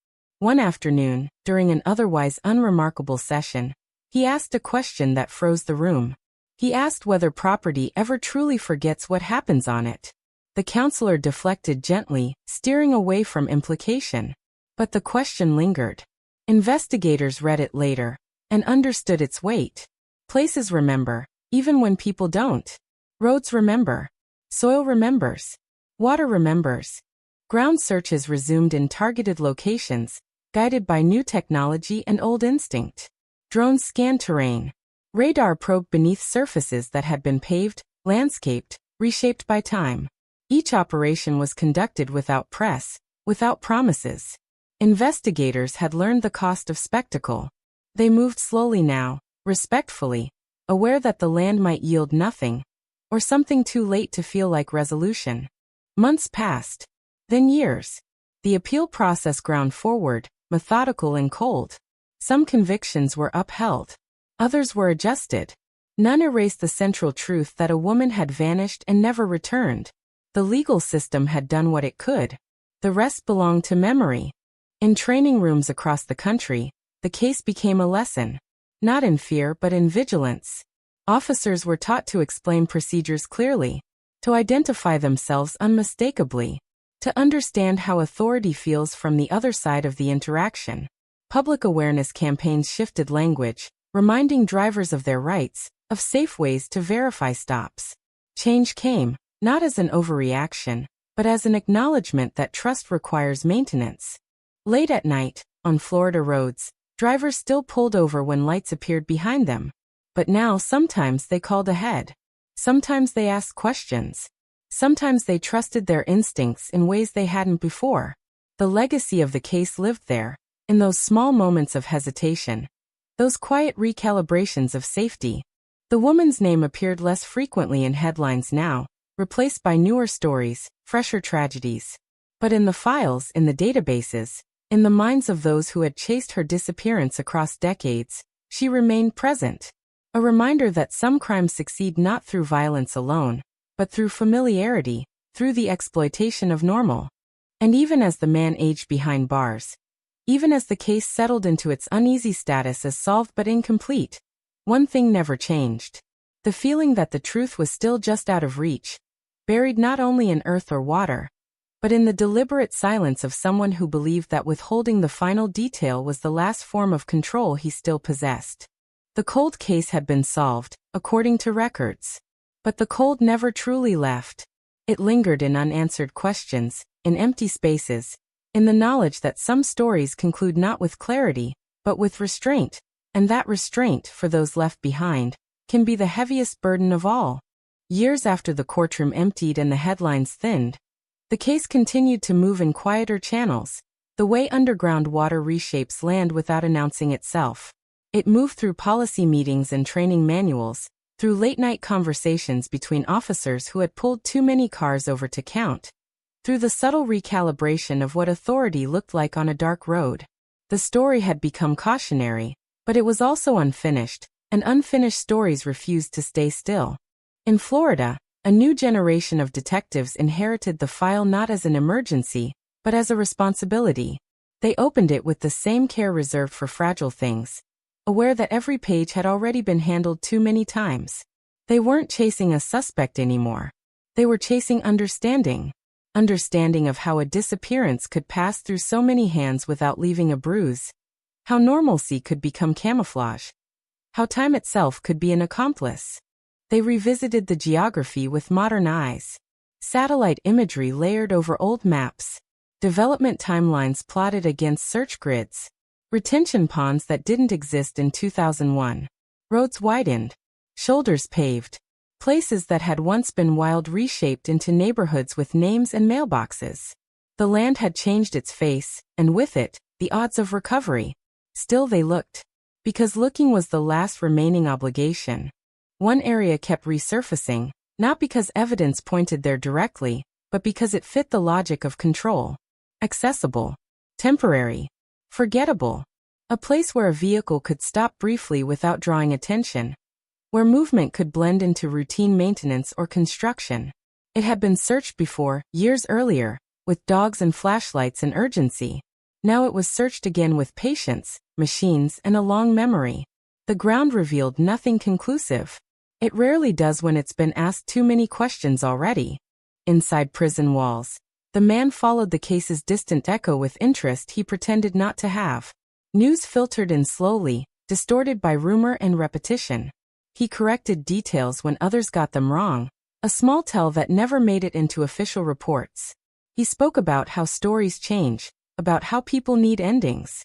Speaker 15: One afternoon, during an otherwise unremarkable session, he asked a question that froze the room. He asked whether property ever truly forgets what happens on it. The counselor deflected gently, steering away from implication. But the question lingered. Investigators read it later, and understood its weight. Places remember, even when people don't. Roads remember. Soil remembers. Water remembers. Ground searches resumed in targeted locations, guided by new technology and old instinct. Drones scanned terrain. Radar probed beneath surfaces that had been paved, landscaped, reshaped by time. Each operation was conducted without press, without promises. Investigators had learned the cost of spectacle. They moved slowly now, respectfully, aware that the land might yield nothing, or something too late to feel like resolution. Months passed. Then years. The appeal process ground forward, methodical and cold. Some convictions were upheld. Others were adjusted. None erased the central truth that a woman had vanished and never returned. The legal system had done what it could. The rest belonged to memory. In training rooms across the country, the case became a lesson. Not in fear but in vigilance. Officers were taught to explain procedures clearly, to identify themselves unmistakably, to understand how authority feels from the other side of the interaction. Public awareness campaigns shifted language, reminding drivers of their rights, of safe ways to verify stops. Change came, not as an overreaction, but as an acknowledgement that trust requires maintenance. Late at night, on Florida roads, drivers still pulled over when lights appeared behind them. But now sometimes they called ahead. Sometimes they asked questions. Sometimes they trusted their instincts in ways they hadn't before. The legacy of the case lived there, in those small moments of hesitation. Those quiet recalibrations of safety. The woman's name appeared less frequently in headlines now, replaced by newer stories, fresher tragedies. But in the files, in the databases, in the minds of those who had chased her disappearance across decades, she remained present. A reminder that some crimes succeed not through violence alone, but through familiarity, through the exploitation of normal. And even as the man aged behind bars, even as the case settled into its uneasy status as solved but incomplete, one thing never changed. The feeling that the truth was still just out of reach, buried not only in earth or water, but in the deliberate silence of someone who believed that withholding the final detail was the last form of control he still possessed. The cold case had been solved, according to records. But the cold never truly left. It lingered in unanswered questions, in empty spaces, in the knowledge that some stories conclude not with clarity, but with restraint, and that restraint, for those left behind, can be the heaviest burden of all. Years after the courtroom emptied and the headlines thinned, the case continued to move in quieter channels, the way underground water reshapes land without announcing itself. It moved through policy meetings and training manuals, through late-night conversations between officers who had pulled too many cars over to count, through the subtle recalibration of what authority looked like on a dark road. The story had become cautionary, but it was also unfinished, and unfinished stories refused to stay still. In Florida, a new generation of detectives inherited the file not as an emergency, but as a responsibility. They opened it with the same care reserved for fragile things, aware that every page had already been handled too many times. They weren't chasing a suspect anymore. They were chasing understanding. Understanding of how a disappearance could pass through so many hands without leaving a bruise. How normalcy could become camouflage. How time itself could be an accomplice. They revisited the geography with modern eyes. Satellite imagery layered over old maps. Development timelines plotted against search grids. Retention ponds that didn't exist in 2001. Roads widened. Shoulders paved. Places that had once been wild reshaped into neighborhoods with names and mailboxes. The land had changed its face, and with it, the odds of recovery. Still they looked. Because looking was the last remaining obligation. One area kept resurfacing, not because evidence pointed there directly, but because it fit the logic of control. Accessible. Temporary. Forgettable. A place where a vehicle could stop briefly without drawing attention. Where movement could blend into routine maintenance or construction. It had been searched before, years earlier, with dogs and flashlights and urgency. Now it was searched again with patience, machines, and a long memory. The ground revealed nothing conclusive. It rarely does when it's been asked too many questions already. Inside prison walls, the man followed the case's distant echo with interest he pretended not to have. News filtered in slowly, distorted by rumor and repetition. He corrected details when others got them wrong, a small tell that never made it into official reports. He spoke about how stories change, about how people need endings.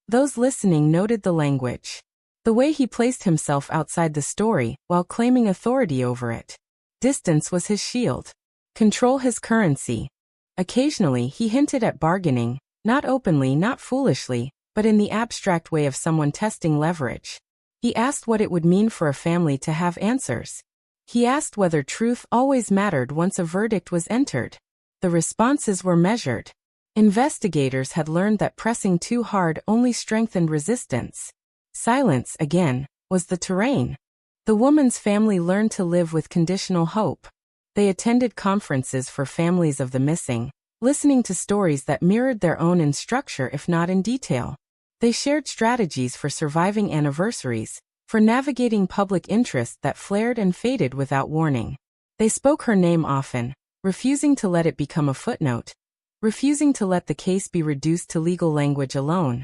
Speaker 15: Those listening noted the language. The way he placed himself outside the story while claiming authority over it. Distance was his shield. Control his currency. Occasionally he hinted at bargaining, not openly, not foolishly, but in the abstract way of someone testing leverage. He asked what it would mean for a family to have answers. He asked whether truth always mattered once a verdict was entered. The responses were measured. Investigators had learned that pressing too hard only strengthened resistance. Silence, again, was the terrain. The woman's family learned to live with conditional hope. They attended conferences for families of the missing, listening to stories that mirrored their own in structure if not in detail. They shared strategies for surviving anniversaries, for navigating public interest that flared and faded without warning. They spoke her name often, refusing to let it become a footnote, refusing to let the case be reduced to legal language alone.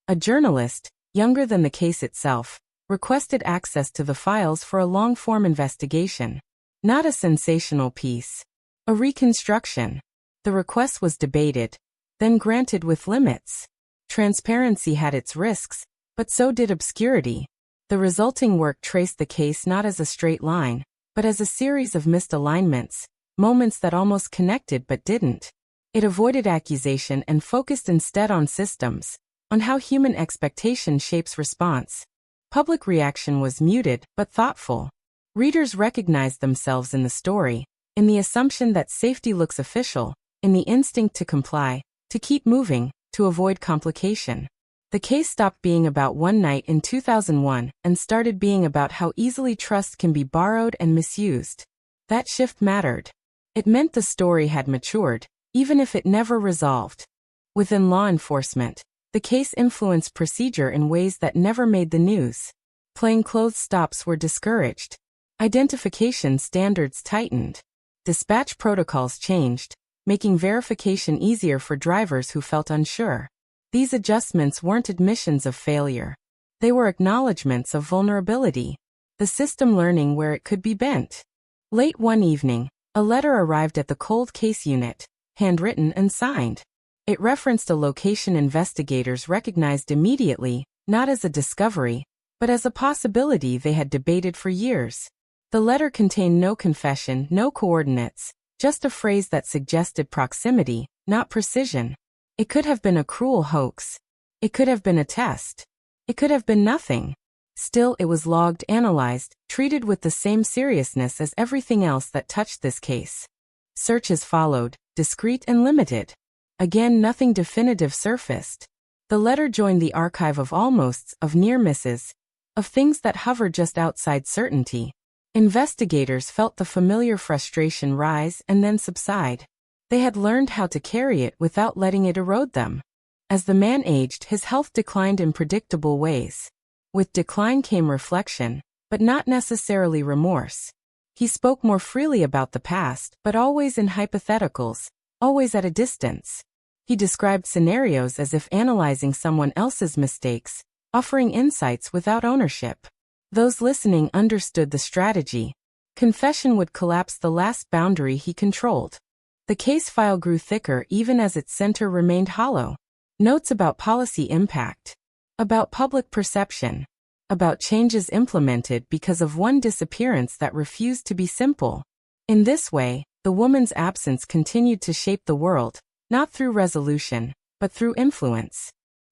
Speaker 15: A journalist, younger than the case itself, requested access to the files for a long-form investigation. Not a sensational piece. A reconstruction. The request was debated, then granted with limits. Transparency had its risks, but so did obscurity. The resulting work traced the case not as a straight line, but as a series of missed alignments, moments that almost connected but didn't. It avoided accusation and focused instead on systems, on how human expectation shapes response. Public reaction was muted but thoughtful. Readers recognized themselves in the story, in the assumption that safety looks official, in the instinct to comply, to keep moving, to avoid complication. The case stopped being about one night in 2001 and started being about how easily trust can be borrowed and misused. That shift mattered. It meant the story had matured, even if it never resolved. Within law enforcement, the case influenced procedure in ways that never made the news. Plainclothes stops were discouraged. Identification standards tightened. Dispatch protocols changed. making verification easier for drivers who felt unsure. These adjustments weren't admissions of failure. They were acknowledgments of vulnerability, the system learning where it could be bent. Late one evening, a letter arrived at the cold case unit, handwritten and signed. It referenced a location investigators recognized immediately, not as a discovery, but as a possibility they had debated for years. The letter contained no confession, no coordinates, just a phrase that suggested proximity, not precision. It could have been a cruel hoax. It could have been a test. It could have been nothing. Still, it was logged, analyzed, treated with the same seriousness as everything else that touched this case. Searches followed, discreet and limited. Again, nothing definitive surfaced. The letter joined the archive of almosts, of near misses, of things that hovered just outside certainty. Investigators felt the familiar frustration rise and then subside. They had learned how to carry it without letting it erode them. As the man aged, his health declined in predictable ways. With decline came reflection, but not necessarily remorse. He spoke more freely about the past, but always in hypotheticals, always at a distance. He described scenarios as if analyzing someone else's mistakes, offering insights without ownership. Those listening understood the strategy. Confession would collapse the last boundary he controlled. The case file grew thicker even as its center remained hollow. Notes about policy impact, about public perception, about changes implemented because of one disappearance that refused to be simple. In this way, the woman's absence continued to shape the world, not through resolution, but through influence.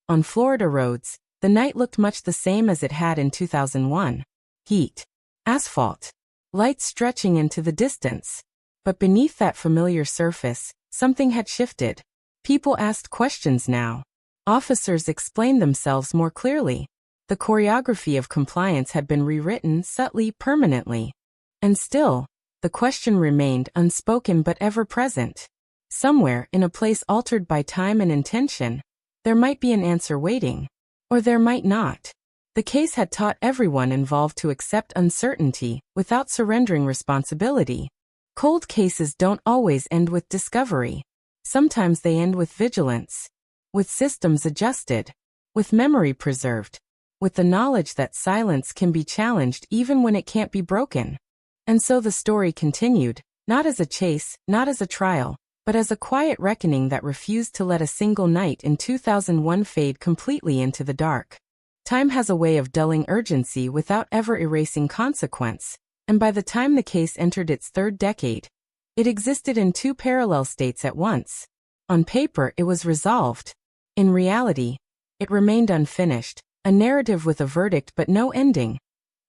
Speaker 15: On Florida roads, the night looked much the same as it had in 2001. Heat, asphalt, lights stretching into the distance. But beneath that familiar surface, something had shifted. People asked questions now. Officers explained themselves more clearly. The choreography of compliance had been rewritten subtly, permanently. And still, the question remained unspoken but ever present. Somewhere, in a place altered by time and intention, there might be an answer waiting. Or there might not. The case had taught everyone involved to accept uncertainty without surrendering responsibility. Cold cases don't always end with discovery. Sometimes they end with vigilance, with systems adjusted, with memory preserved, with the knowledge that silence can be challenged even when it can't be broken. And so the story continued, not as a chase, not as a trial, but as a quiet reckoning that refused to let a single night in 2001 fade completely into the dark. Time has a way of dulling urgency without ever erasing consequence, and by the time the case entered its third decade, it existed in two parallel states at once. On paper, it was resolved. In reality, it remained unfinished, a narrative with a verdict but no ending.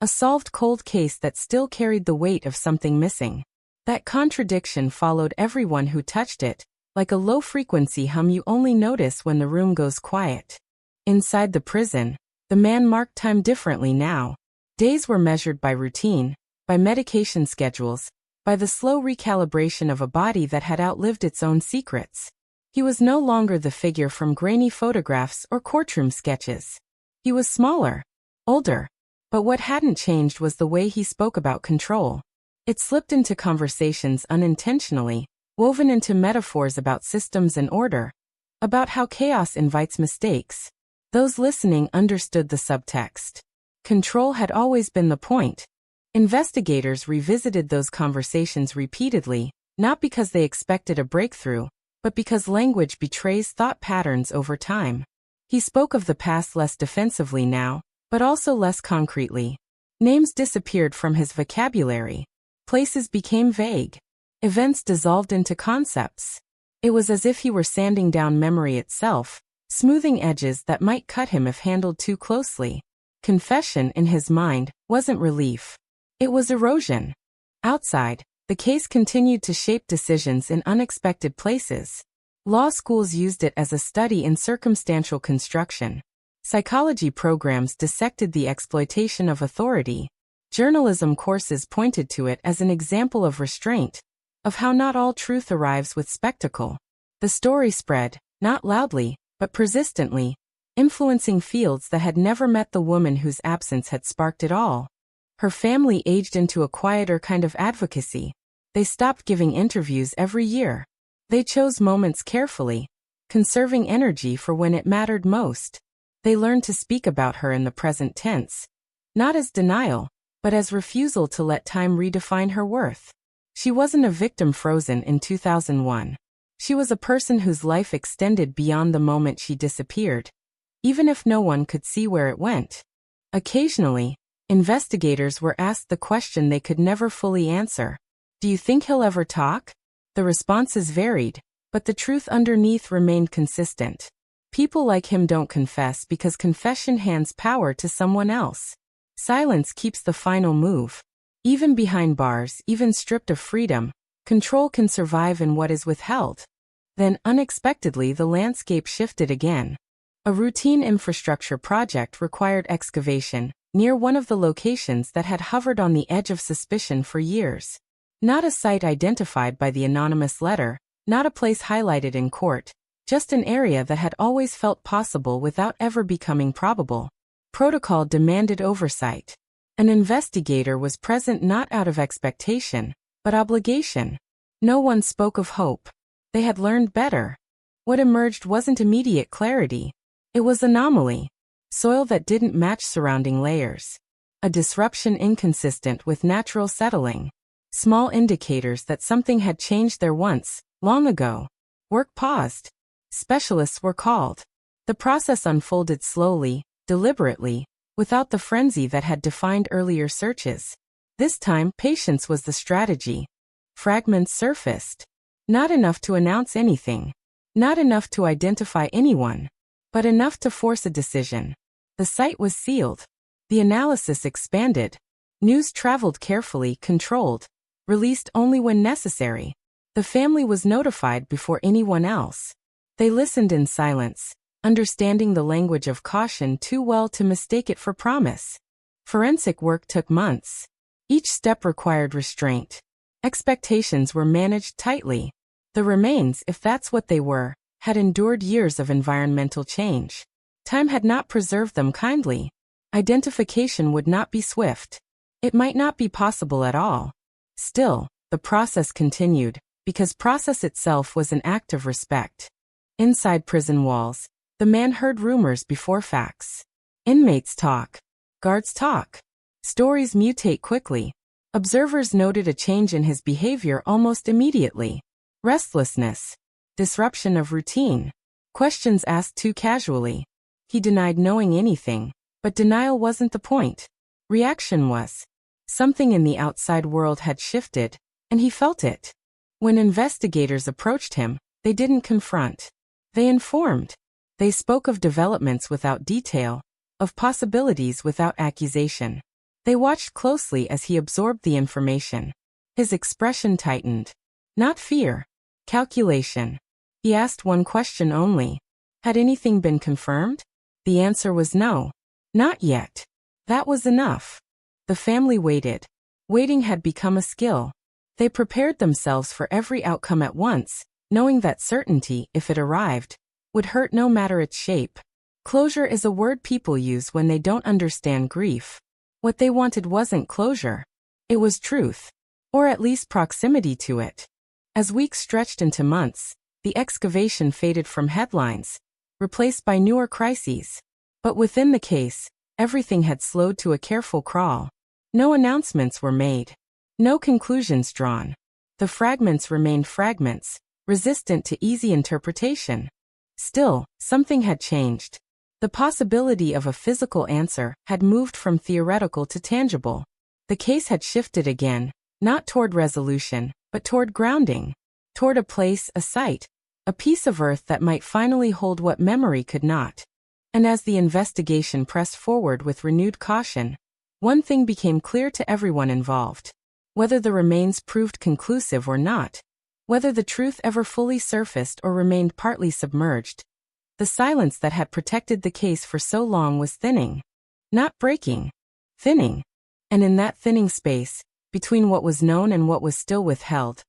Speaker 15: A solved cold case that still carried the weight of something missing. That contradiction followed everyone who touched it, like a low-frequency hum you only notice when the room goes quiet. Inside the prison, the man marked time differently now. Days were measured by routine, by medication schedules, by the slow recalibration of a body that had outlived its own secrets. He was no longer the figure from grainy photographs or courtroom sketches. He was smaller, older, but what hadn't changed was the way he spoke about control. It slipped into conversations unintentionally, woven into metaphors about systems and order, about how chaos invites mistakes. Those listening understood the subtext. Control had always been the point. Investigators revisited those conversations repeatedly, not because they expected a breakthrough, but because language betrays thought patterns over time. He spoke of the past less defensively now, but also less concretely. Names disappeared from his vocabulary. Places became vague. Events dissolved into concepts. It was as if he were sanding down memory itself, smoothing edges that might cut him if handled too closely. Confession, in his mind, wasn't relief. It was erosion. Outside, the case continued to shape decisions in unexpected places. Law schools used it as a study in circumstantial construction. Psychology programs dissected the exploitation of authority. Journalism courses pointed to it as an example of restraint, of how not all truth arrives with spectacle. The story spread, not loudly, but persistently, influencing fields that had never met the woman whose absence had sparked it all. Her family aged into a quieter kind of advocacy. They stopped giving interviews every year. They chose moments carefully, conserving energy for when it mattered most. They learned to speak about her in the present tense, not as denial, but as refusal to let time redefine her worth. She wasn't a victim frozen in 2001. She was a person whose life extended beyond the moment she disappeared, even if no one could see where it went. Occasionally, investigators were asked the question they could never fully answer. Do you think he'll ever talk? The responses varied, but the truth underneath remained consistent. People like him don't confess because confession hands power to someone else. Silence keeps the final move. Even behind bars, even stripped of freedom, control can survive in what is withheld. Then, unexpectedly, the landscape shifted again. A routine infrastructure project required excavation, near one of the locations that had hovered on the edge of suspicion for years. Not a site identified by the anonymous letter, not a place highlighted in court, just an area that had always felt possible without ever becoming probable. Protocol demanded oversight. An investigator was present not out of expectation, but obligation. No one spoke of hope. They had learned better. What emerged wasn't immediate clarity. It was anomaly. Soil that didn't match surrounding layers. A disruption inconsistent with natural settling. Small indicators that something had changed there once, long ago. Work paused. Specialists were called. The process unfolded slowly, deliberately, without the frenzy that had defined earlier searches. This time, patience was the strategy. Fragments surfaced. Not enough to announce anything. Not enough to identify anyone. But enough to force a decision. The site was sealed. The analysis expanded. News traveled carefully, controlled. Released only when necessary. The family was notified before anyone else. They listened in silence, understanding the language of caution too well to mistake it for promise. Forensic work took months. Each step required restraint. Expectations were managed tightly. The remains, if that's what they were, had endured years of environmental change. Time had not preserved them kindly. Identification would not be swift. It might not be possible at all. Still, the process continued, because process itself was an act of respect. Inside prison walls, the man heard rumors before facts. Inmates talk. Guards talk. Stories mutate quickly. Observers noted a change in his behavior almost immediately. Restlessness. Disruption of routine. Questions asked too casually. He denied knowing anything, but denial wasn't the point. Reaction was. Something in the outside world had shifted, and he felt it. When investigators approached him, they didn't confront. They informed. They spoke of developments without detail, of possibilities without accusation. They watched closely as he absorbed the information. His expression tightened. Not fear. Calculation. He asked one question only. Had anything been confirmed? The answer was no. Not yet. That was enough. The family waited. Waiting had become a skill. They prepared themselves for every outcome at once, knowing that certainty, if it arrived, would hurt no matter its shape. Closure is a word people use when they don't understand grief. What they wanted wasn't closure. It was truth. Or at least proximity to it. As weeks stretched into months, the excavation faded from headlines, replaced by newer crises. But within the case, everything had slowed to a careful crawl. No announcements were made. No conclusions drawn. The fragments remained fragments, resistant to easy interpretation. Still, something had changed. The possibility of a physical answer had moved from theoretical to tangible. The case had shifted again, not toward resolution, but toward grounding. Toward a place, a site, a piece of earth that might finally hold what memory could not. And as the investigation pressed forward with renewed caution, one thing became clear to everyone involved. Whether the remains proved conclusive or not, whether the truth ever fully surfaced or remained partly submerged, the silence that had protected the case for so long was thinning. Not breaking. Thinning. And in that thinning space, between what was known and what was still withheld,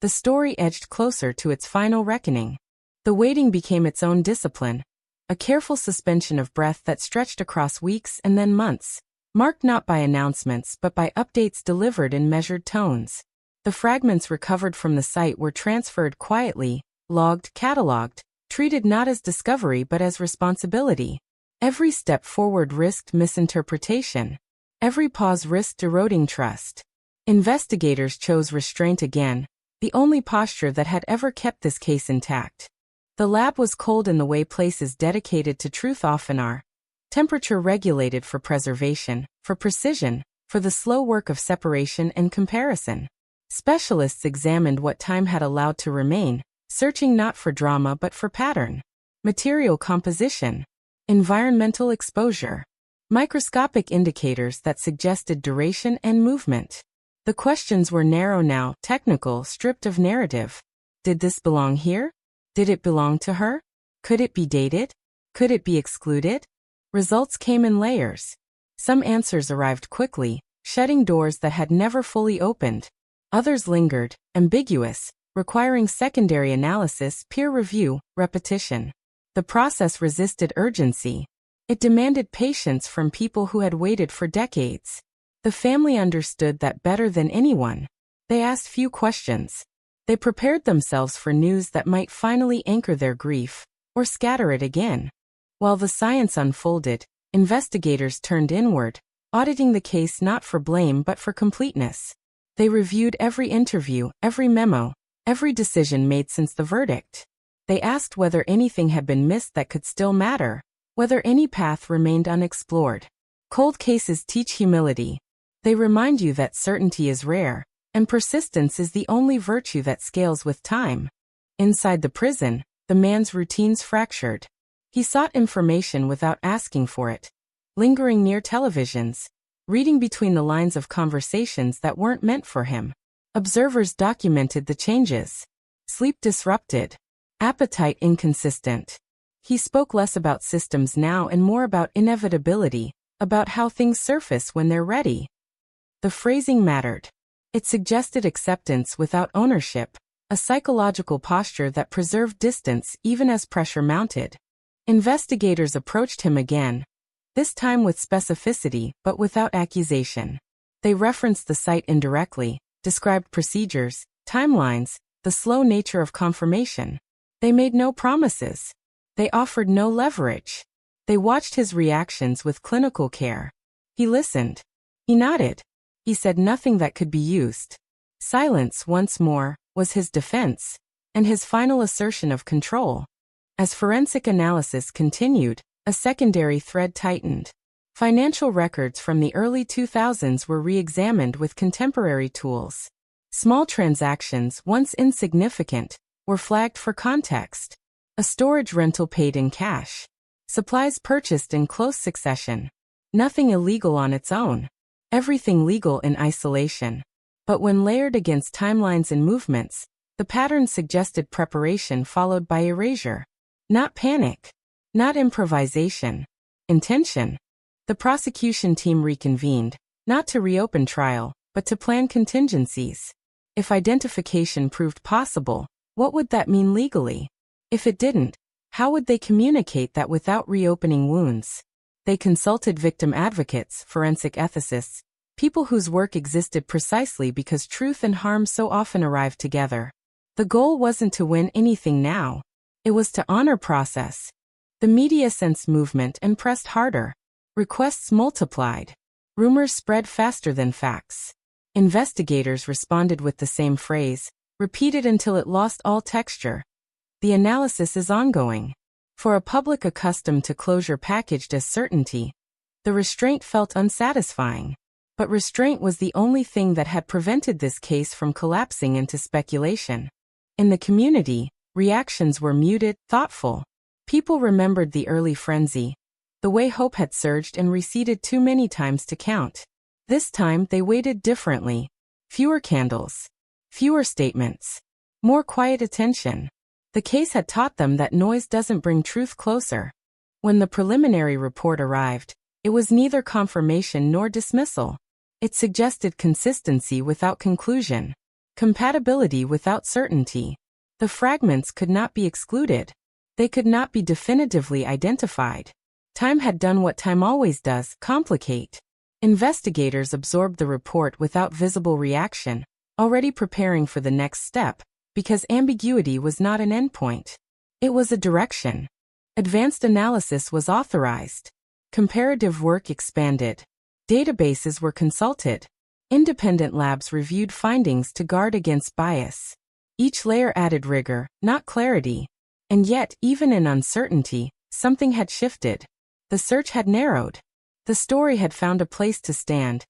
Speaker 15: the story edged closer to its final reckoning. The waiting became its own discipline, a careful suspension of breath that stretched across weeks and then months, marked not by announcements but by updates delivered in measured tones. The fragments recovered from the site were transferred quietly, logged, cataloged, treated not as discovery but as responsibility. Every step forward risked misinterpretation. Every pause risked eroding trust. Investigators chose restraint again, the only posture that had ever kept this case intact. The lab was cold in the way places dedicated to truth often are. Temperature regulated for preservation, for precision, for the slow work of separation and comparison. Specialists examined what time had allowed to remain, searching not for drama but for pattern. Material composition. Environmental exposure. Microscopic indicators that suggested duration and movement. The questions were narrow now, technical, stripped of narrative. Did this belong here? Did it belong to her? Could it be dated? Could it be excluded? Results came in layers. Some answers arrived quickly, shutting doors that had never fully opened. Others lingered, ambiguous, requiring secondary analysis, peer review, repetition. The process resisted urgency. It demanded patience from people who had waited for decades. The family understood that better than anyone. They asked few questions. They prepared themselves for news that might finally anchor their grief, or scatter it again. While the science unfolded, investigators turned inward, auditing the case not for blame but for completeness. They reviewed every interview, every memo, every decision made since the verdict. They asked whether anything had been missed that could still matter, whether any path remained unexplored. Cold cases teach humility. They remind you that certainty is rare, and persistence is the only virtue that scales with time. Inside the prison, the man's routines fractured. He sought information without asking for it, lingering near televisions, reading between the lines of conversations that weren't meant for him. Observers documented the changes. Sleep disrupted. Appetite inconsistent. He spoke less about systems now and more about inevitability, about how things surface when they're ready. The phrasing mattered. It suggested acceptance without ownership, a psychological posture that preserved distance even as pressure mounted. Investigators approached him again, this time with specificity but without accusation. They referenced the site indirectly, described procedures, timelines, the slow nature of confirmation. They made no promises. They offered no leverage. They watched his reactions with clinical care. He listened. He nodded. He said nothing that could be used. Silence, once more, was his defense, and his final assertion of control. As forensic analysis continued, a secondary thread tightened. Financial records from the early 2000s were re-examined with contemporary tools. Small transactions, once insignificant, were flagged for context. A storage rental paid in cash. Supplies purchased in close succession. Nothing illegal on its own. Everything legal in isolation. But when layered against timelines and movements, the pattern suggested preparation followed by erasure. Not panic. Not improvisation. Intention. The prosecution team reconvened, not to reopen trial, but to plan contingencies. If identification proved possible, what would that mean legally? If it didn't, how would they communicate that without reopening wounds? They consulted victim advocates, forensic ethicists, people whose work existed precisely because truth and harm so often arrived together. The goal wasn't to win anything now. It was to honor process. The media sensed movement and pressed harder. Requests multiplied. Rumors spread faster than facts. Investigators responded with the same phrase, repeated until it lost all texture. The analysis is ongoing. For a public accustomed to closure packaged as certainty, the restraint felt unsatisfying. But restraint was the only thing that had prevented this case from collapsing into speculation. In the community, reactions were muted, thoughtful. People remembered the early frenzy, the way hope had surged and receded too many times to count. This time they waited differently. Fewer candles. Fewer statements. More quiet attention. The case had taught them that noise doesn't bring truth closer. When the preliminary report arrived, it was neither confirmation nor dismissal. It suggested consistency without conclusion. Compatibility without certainty. The fragments could not be excluded. They could not be definitively identified. Time had done what time always does, complicate. Investigators absorbed the report without visible reaction, already preparing for the next step, because ambiguity was not an endpoint. It was a direction. Advanced analysis was authorized. Comparative work expanded. Databases were consulted. Independent labs reviewed findings to guard against bias. Each layer added rigor, not clarity. And yet, even in uncertainty, something had shifted. The search had narrowed. The story had found a place to stand,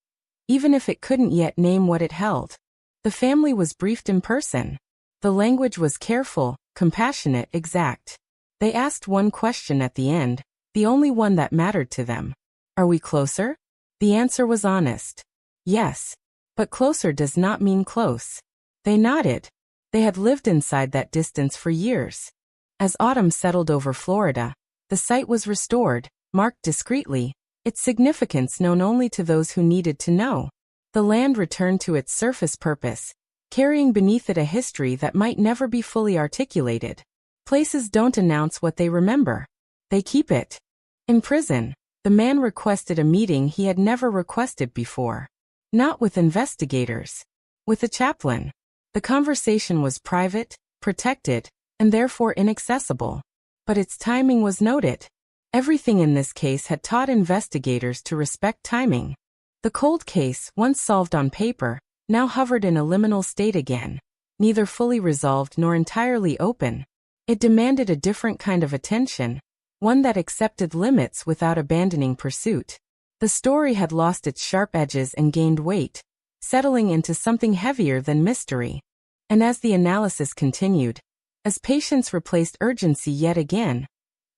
Speaker 15: even if it couldn't yet name what it held. The family was briefed in person. The language was careful, compassionate, exact. They asked one question at the end, the only one that mattered to them. Are we closer? The answer was honest. Yes. But closer does not mean close. They nodded. They had lived inside that distance for years. As autumn settled over Florida, the site was restored, marked discreetly, its significance known only to those who needed to know. The land returned to its surface purpose, carrying beneath it a history that might never be fully articulated. Places don't announce what they remember. They keep it. In prison, the man requested a meeting he had never requested before. Not with investigators. With a chaplain. The conversation was private, protected, and therefore inaccessible. But its timing was noted. Everything in this case had taught investigators to respect timing. The cold case, once solved on paper, now hovered in a liminal state again, neither fully resolved nor entirely open. It demanded a different kind of attention, one that accepted limits without abandoning pursuit. The story had lost its sharp edges and gained weight, settling into something heavier than mystery. And as the analysis continued, as patience replaced urgency yet again,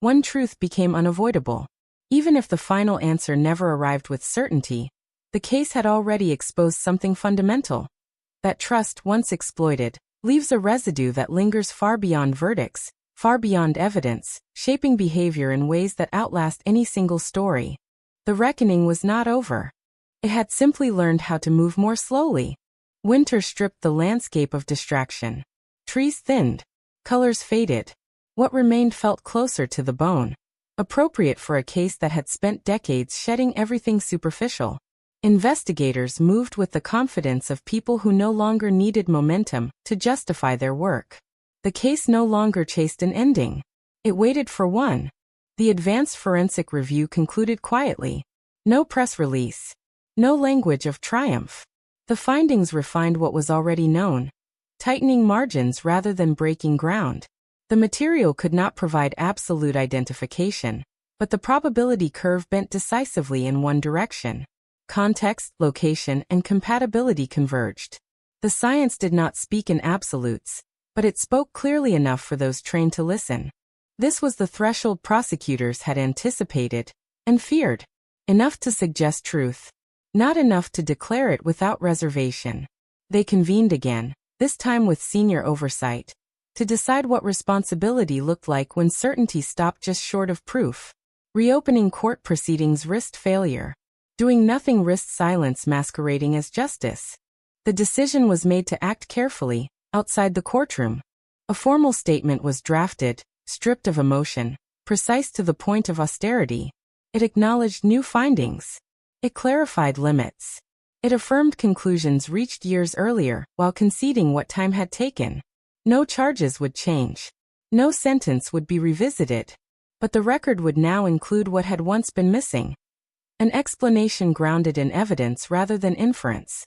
Speaker 15: one truth became unavoidable. Even if the final answer never arrived with certainty, the case had already exposed something fundamental. That trust, once exploited, leaves a residue that lingers far beyond verdicts, far beyond evidence, shaping behavior in ways that outlast any single story. The reckoning was not over. It had simply learned how to move more slowly. Winter stripped the landscape of distraction. Trees thinned. Colors faded. What remained felt closer to the bone, appropriate for a case that had spent decades shedding everything superficial. Investigators moved with the confidence of people who no longer needed momentum to justify their work. The case no longer chased an ending. It waited for one. The advanced forensic review concluded quietly. No press release. No language of triumph. The findings refined what was already known, tightening margins rather than breaking ground. The material could not provide absolute identification, but the probability curve bent decisively in one direction. Context, location, and compatibility converged. The science did not speak in absolutes, but it spoke clearly enough for those trained to listen. This was the threshold prosecutors had anticipated and feared. Enough to suggest truth, not enough to declare it without reservation. They convened again, this time with senior oversight, to decide what responsibility looked like when certainty stopped just short of proof. Reopening court proceedings risked failure. Doing nothing risked silence masquerading as justice. The decision was made to act carefully, outside the courtroom. A formal statement was drafted, stripped of emotion, precise to the point of austerity. It acknowledged new findings. It clarified limits. It affirmed conclusions reached years earlier while conceding what time had taken. No charges would change. No sentence would be revisited. But the record would now include what had once been missing. An explanation grounded in evidence rather than inference.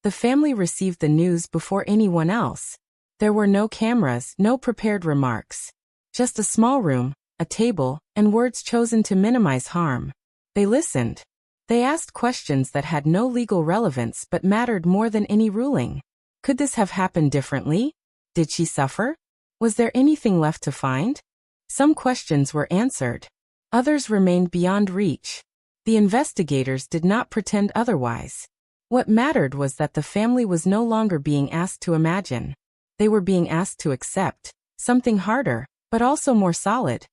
Speaker 15: The family received the news before anyone else. There were no cameras, no prepared remarks. Just a small room, a table, and words chosen to minimize harm. They listened. They asked questions that had no legal relevance but mattered more than any ruling. Could this have happened differently? Did she suffer? Was there anything left to find? Some questions were answered. Others remained beyond reach. The investigators did not pretend otherwise. What mattered was that the family was no longer being asked to imagine. They were being asked to accept something harder, but also more solid.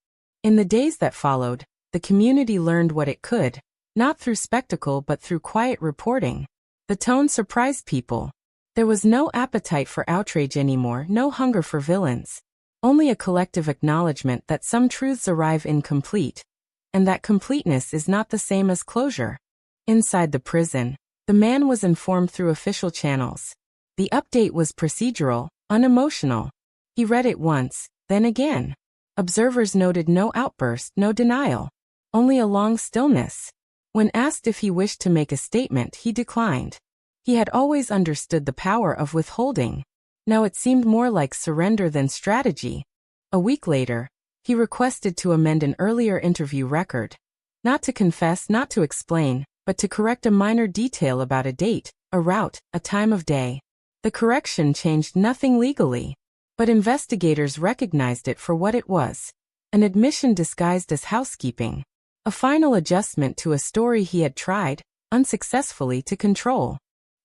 Speaker 15: In the days that followed, the community learned what it could, not through spectacle but through quiet reporting. The tone surprised people. There was no appetite for outrage anymore, no hunger for villains. Only a collective acknowledgement that some truths arrive incomplete, and that completeness is not the same as closure. Inside the prison, the man was informed through official channels. The update was procedural, unemotional. He read it once, then again. Observers noted no outburst, no denial. Only a long stillness. When asked if he wished to make a statement, he declined. He had always understood the power of withholding. Now it seemed more like surrender than strategy. A week later, he requested to amend an earlier interview record. Not to confess, not to explain, but to correct a minor detail about a date, a route, a time of day. The correction changed nothing legally, but investigators recognized it for what it was: an admission disguised as housekeeping. A final adjustment to a story he had tried, unsuccessfully, to control.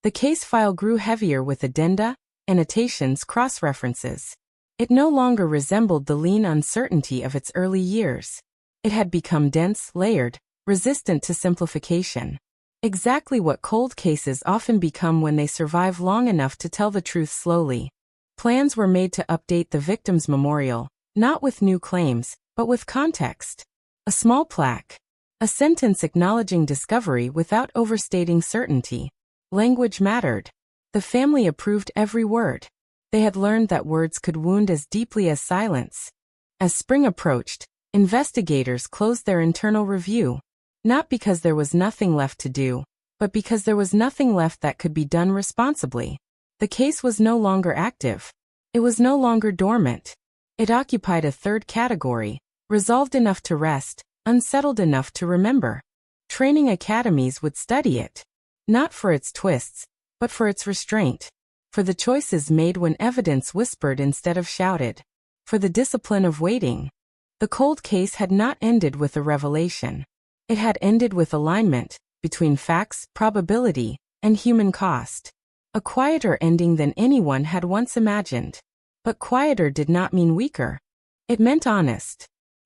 Speaker 15: The case file grew heavier with addenda, annotations, cross-references. It no longer resembled the lean uncertainty of its early years. It had become dense, layered, resistant to simplification. Exactly what cold cases often become when they survive long enough to tell the truth slowly. Plans were made to update the victim's memorial, not with new claims, but with context. A small plaque. A sentence acknowledging discovery without overstating certainty. Language mattered. The family approved every word. They had learned that words could wound as deeply as silence. As spring approached, investigators closed their internal review. Not because there was nothing left to do, but because there was nothing left that could be done responsibly. The case was no longer active. It was no longer dormant. It occupied a third category: resolved enough to rest, unsettled enough to remember. Training academies would study it. Not for its twists, but for its restraint. For the choices made when evidence whispered instead of shouted. For the discipline of waiting. The cold case had not ended with a revelation. It had ended with alignment between facts, probability, and human cost. A quieter ending than anyone had once imagined. But quieter did not mean weaker. It meant honest.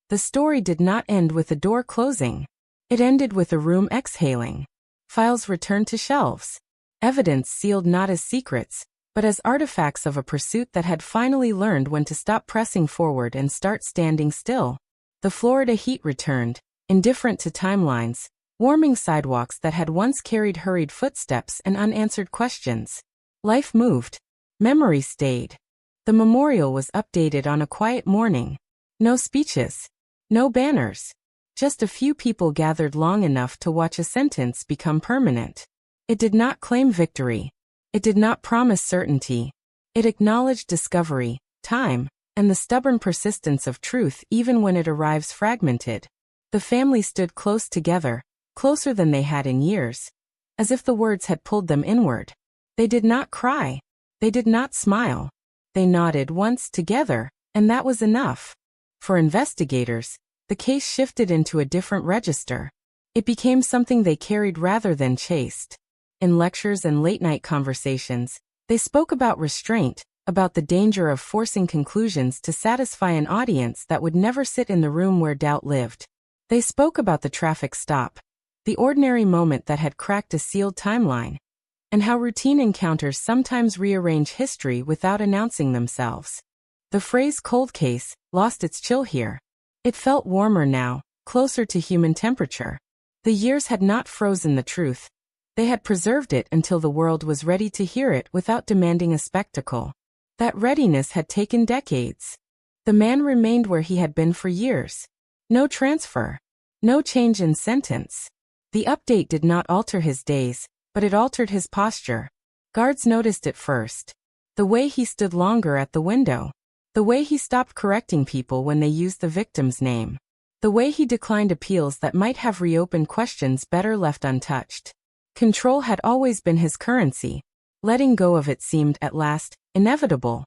Speaker 15: The story did not end with a door closing. It ended with a room exhaling. Files returned to shelves. Evidence sealed not as secrets, but as artifacts of a pursuit that had finally learned when to stop pressing forward and start standing still. The Florida heat returned, indifferent to timelines, warming sidewalks that had once carried hurried footsteps and unanswered questions. Life moved. Memory stayed. The memorial was updated on a quiet morning. No speeches. No banners. Just a few people gathered long enough to watch a sentence become permanent. It did not claim victory. It did not promise certainty. It acknowledged discovery, time, and the stubborn persistence of truth even when it arrives fragmented. The family stood close together, closer than they had in years, as if the words had pulled them inward. They did not cry. They did not smile. They nodded once together, and that was enough. For investigators, the case shifted into a different register. It became something they carried rather than chased. In lectures and late-night conversations, they spoke about restraint, about the danger of forcing conclusions to satisfy an audience that would never sit in the room where doubt lived. They spoke about the traffic stop, the ordinary moment that had cracked a sealed timeline, and how routine encounters sometimes rearrange history without announcing themselves. The phrase cold case lost its chill here. It felt warmer now, closer to human temperature. The years had not frozen the truth. They had preserved it until the world was ready to hear it without demanding a spectacle. That readiness had taken decades. The man remained where he had been for years. No transfer. No change in sentence. The update did not alter his days, but it altered his posture. Guards noticed it first. The way he stood longer at the window. The way he stopped correcting people when they used the victim's name. The way he declined appeals that might have reopened questions better left untouched. Control had always been his currency. Letting go of it seemed, at last, inevitable.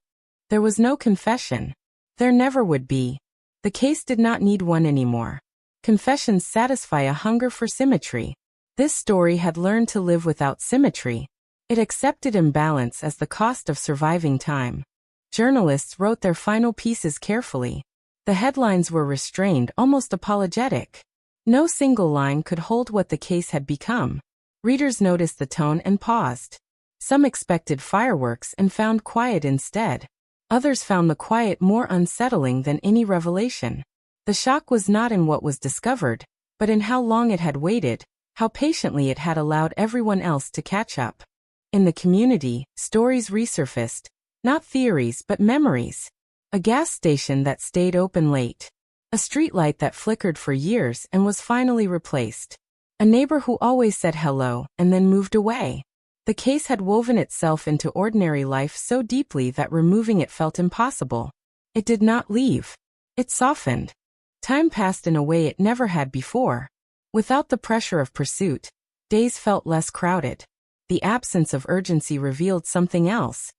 Speaker 15: There was no confession. There never would be. The case did not need one anymore. Confessions satisfy a hunger for symmetry. This story had learned to live without symmetry. It accepted imbalance as the cost of surviving time. Journalists wrote their final pieces carefully. The headlines were restrained, almost apologetic. No single line could hold what the case had become. Readers noticed the tone and paused. Some expected fireworks and found quiet instead. Others found the quiet more unsettling than any revelation. The shock was not in what was discovered, but in how long it had waited, how patiently it had allowed everyone else to catch up. In the community, stories resurfaced, not theories but memories. A gas station that stayed open late. A streetlight that flickered for years and was finally replaced. A neighbor who always said hello and then moved away. The case had woven itself into ordinary life so deeply that removing it felt impossible. It did not leave. It softened. Time passed in a way it never had before. Without the pressure of pursuit, days felt less crowded. The absence of urgency revealed something else.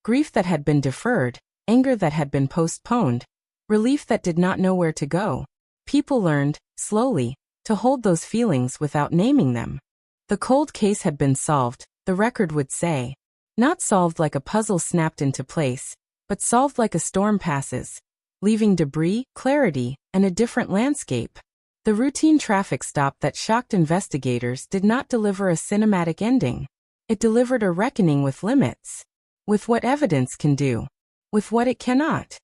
Speaker 15: Grief that had been deferred, anger that had been postponed, relief that did not know where to go. People learned, slowly, to hold those feelings without naming them. The cold case had been solved, the record would say. Not solved like a puzzle snapped into place, but solved like a storm passes, leaving debris, clarity, and a different landscape. The routine traffic stop that shocked investigators did not deliver a cinematic ending. It delivered a reckoning with limits. With what evidence can do. With what it cannot.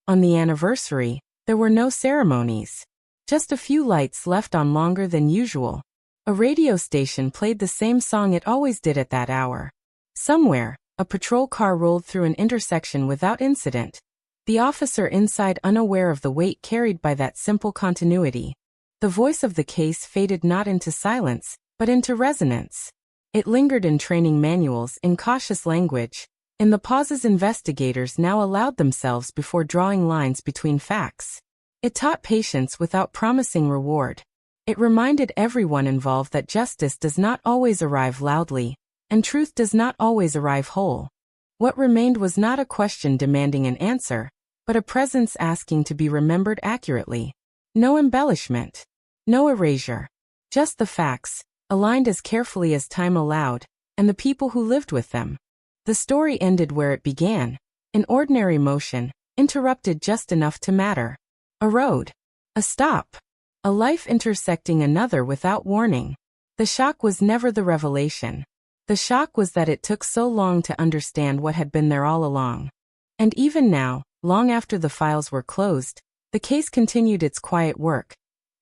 Speaker 15: On the anniversary, there were no ceremonies. Just a few lights left on longer than usual. A radio station played the same song it always did at that hour. Somewhere, a patrol car rolled through an intersection without incident. The officer inside unaware of the weight carried by that simple continuity. The voice of the case faded not into silence, but into resonance. It lingered in training manuals in cautious language, in the pauses investigators now allowed themselves before drawing lines between facts. It taught patience without promising reward. It reminded everyone involved that justice does not always arrive loudly, and truth does not always arrive whole. What remained was not a question demanding an answer, but a presence asking to be remembered accurately. No embellishment. No erasure. Just the facts, aligned as carefully as time allowed, and the people who lived with them. The story ended where it began, in ordinary motion, interrupted just enough to matter. A road. A stop. A life intersecting another without warning. The shock was never the revelation. The shock was that it took so long to understand what had been there all along. And even now, long after the files were closed, the case continued its quiet work,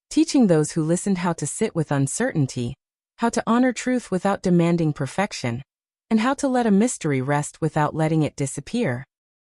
Speaker 15: teaching those who listened how to sit with uncertainty, how to honor truth without demanding perfection, and how to let a mystery rest without letting it disappear.